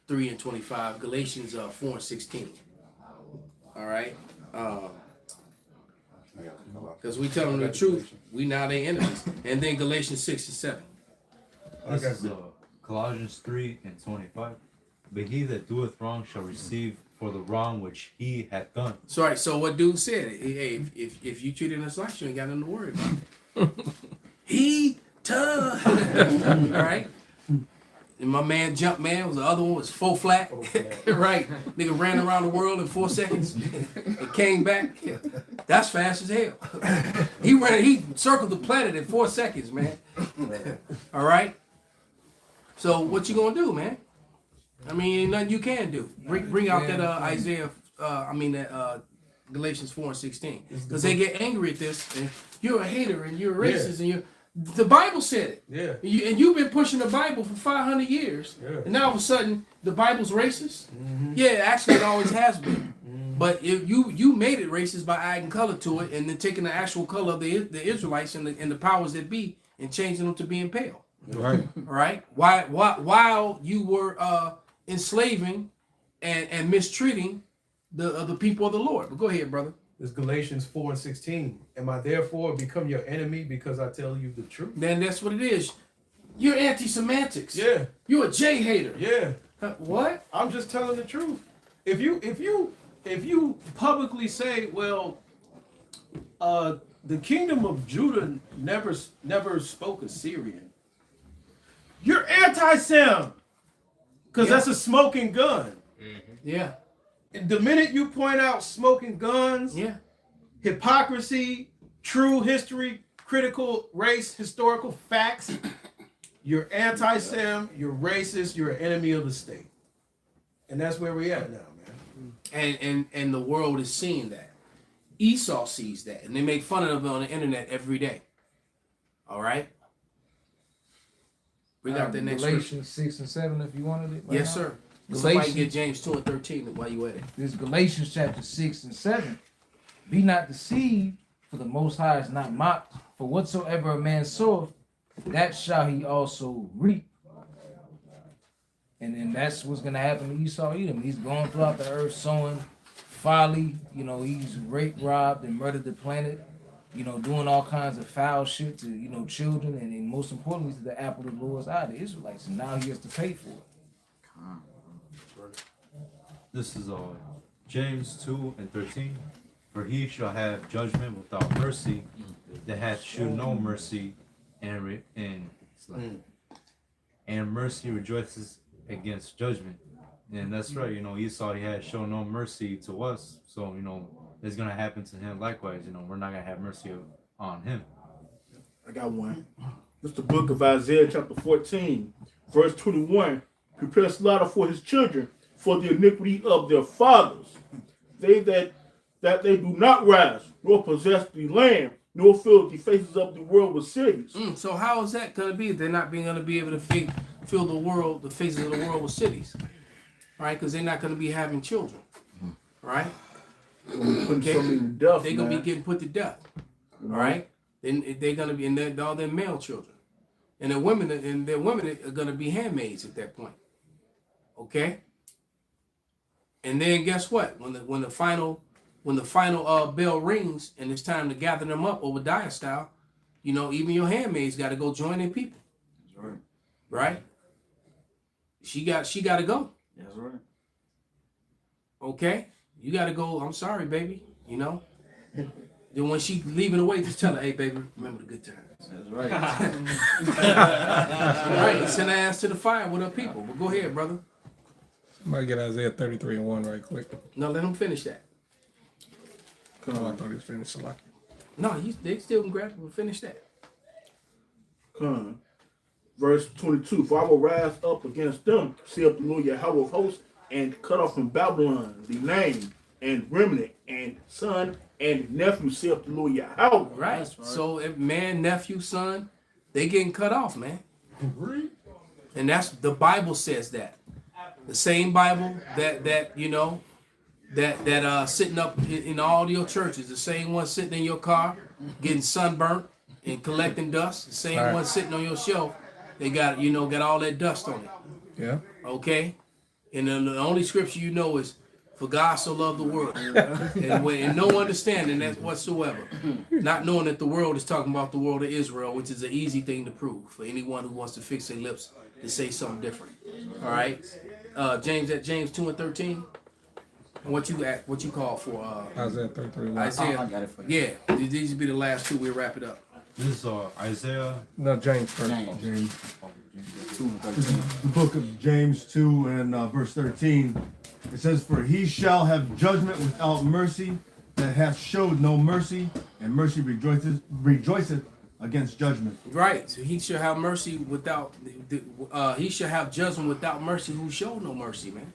3 and 25, Galatians 4 and 16. All right. Because we tell them the truth, we now they enemies. And then Galatians 6 and 7. This is Colossians 3 and 25. But he that doeth wrong shall receive for the wrong which he hath done. Sorry, so what dude said, hey, if you treated us like you ain't got nothing to worry about. All right? And my man Jumpman was the other one was 4 flat. Right. Nigga ran around the world in 4 seconds and came back. That's fast as hell. He circled the planet in 4 seconds, man. All right. So what you gonna do, man? I mean, ain't nothing you can do. Bring out that Isaiah. That Galatians 4 and 16, because they get angry at this. And you're a hater and you're a racist and you're. The Bible said it. Yeah. And you've been pushing the Bible for 500 years. Yeah. And now all of a sudden the Bible's racist. Yeah, actually it always has been. But if you made it racist by adding color to it and then taking the actual color of the Israelites and the powers that be and changing them to being pale. Right. All right. While you were enslaving and mistreating the people of the Lord. But go ahead, brother. It's Galatians 4 and 16. Am I therefore become your enemy because I tell you the truth? Then that's what it is. You're anti-semantics. Yeah. You're a J hater. Yeah. What? I'm just telling the truth. If you publicly say, well, the kingdom of Judah never spoke Assyrian, you're anti-Sem. Because that's a smoking gun. Yeah. And the minute you point out smoking guns, hypocrisy, true history, critical race, historical facts, you're anti-Sem, you're racist, you're an enemy of the state. And that's where we're at now, man. And the world is seeing that. Esau sees that, and they make fun of them on the internet every day. All right? Bring out the next Galatians 6 and 7 if you wanted it. Yes, sir. Somebody get James 2 and 13 while you at it. This is Galatians chapter 6 and 7. Be not deceived, for the Most High is not mocked. For whatsoever a man soweth, that shall he also reap. And then that's what's going to happen to Esau Edom. He's going throughout the earth sowing folly. You know, he's raped, robbed, and murdered the planet. You know, doing all kinds of foul shit to, you know, children. And then most importantly to the apple of the Lord's eye, the Israelites. And now he has to pay for it. This is James 2 and 13. For he shall have judgment without mercy, that hath shewed no mercy, and mercy rejoices against judgment. And that's right, you know, Esau, he had shown no mercy to us. So, you know, it's going to happen to him likewise. You know, we're not going to have mercy on him. I got one. It's the book of Isaiah chapter 14, verse 21. Prepare slaughter for his children, for the iniquity of their fathers. They that they do not rise, nor possess the land, nor fill the faces of the world with cities. So how is that going to be if they're not going to be able to fill the faces of the world with cities? Right? Because they're not going to be having children. Right? Okay. They're going to be getting put to death. All right? And they're going to be, and all their male children. And their women are going to be handmaids at that point. Okay? And then guess what? When the final bell rings and it's time to gather them up Obadiah style, you know, even your handmaids got to go join their people. That's right. Right? She got to go. That's right. Okay? You got to go. I'm sorry, baby. You know? Then when she leaving away, just tell her, hey, baby, remember the good times. That's right. All right, send her ass to the fire with her people. But go ahead, brother. Somebody get Isaiah 33 and 1 right quick. No, let him finish that. Oh, I thought he was finished. No, they still can grab him and finish that. Verse 22. For I will rise up against them, saith the Lord Yahweh of hosts, and cut off from Babylon the name and remnant and son and nephew, saith the Lord Yahweh. Right. So if man, nephew, son, they getting cut off, man. And that's the Bible says that. The same Bible that you know that sitting up in all your churches, the same one sitting in your car getting sunburnt and collecting dust, the same one sitting on your shelf, they got all that dust on it. Yeah. Okay. And then the only scripture you know is For God so loved the world, and no understanding that whatsoever, not knowing that the world is talking about the world of Israel, which is an easy thing to prove for anyone who wants to fix their lips to say something different. All right, James 2:13. What you call for? Isaiah 33. Isaiah. I got it for you. Yeah, these will be the last two. We'll wrap it up. This is Isaiah. No, James first. James 2 and 13. The book of James 2 and verse 13. It says, "For he shall have judgment without mercy, that hath showed no mercy, and mercy rejoiceth against judgment." Right. So he shall have mercy without. He shall have judgment without mercy. Who showed no mercy, man.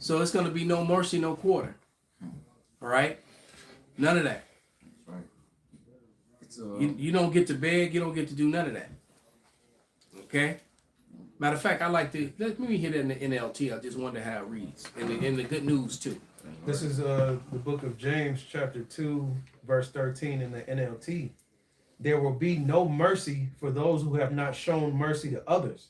So it's gonna be no mercy, no quarter. All right. None of that. You don't get to beg. You don't get to do none of that. Okay. Matter of fact, I like to let me hit it in the NLT. I just wonder how it reads, and in the good news too. This is the book of James, chapter 2, verse 13 in the NLT. There will be no mercy for those who have not shown mercy to others.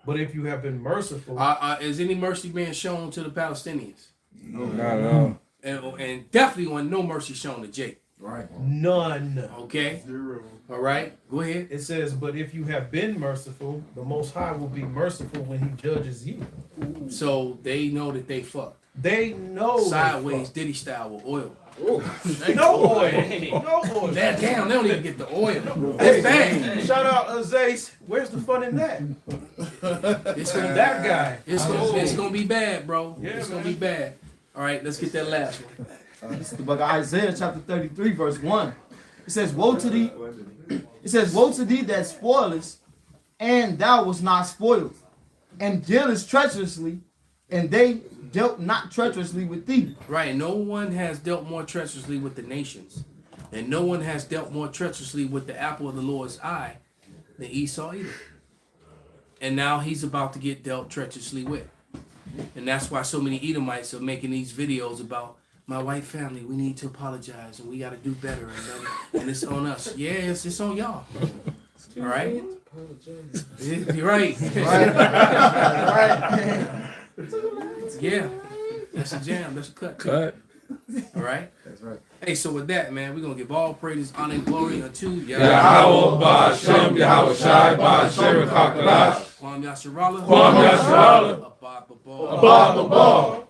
But if you have been merciful, is any mercy being shown to the Palestinians? No, not at all. And definitely wasn't no mercy shown to Jake. Right. None. Okay. 0. All right. Go ahead. It says, but if you have been merciful, the Most High will be merciful when He judges you. So they know that they fucked. They know sideways Diddy style with oil. No oil. No oil. Damn, they don't even get the oil. That's bad. Shout out Zace. Where's the fun in that? It's gonna that guy. It's gonna be bad, bro. Yeah, it's gonna be bad. All right, let's get that last one. This is the book of Isaiah, chapter 33, verse 1. It says, "Woe to thee! It says, woe to thee that spoilest, and thou wast not spoiled, and dealest treacherously, and they dealt not treacherously with thee." Right. No one has dealt more treacherously with the nations, and no one has dealt more treacherously with the apple of the Lord's eye than Esau either. And now he's about to get dealt treacherously with, and that's why so many Edomites are making these videos about my white family. We need to apologize, and we got to do better, and it's on us. Yes, it's on y'all. All right. You're right. Yeah, that's a jam. That's a cut. Cut. All right. That's right. Hey, so with that, man, we're gonna give all praises, honor, and glory unto Yahweh, Ba'Shem, Yahweh Shai, Ba'Shem, Kakadash. Kwam Yasharallah. Kwam Yasharallah. Abba Babal. Abba Babal.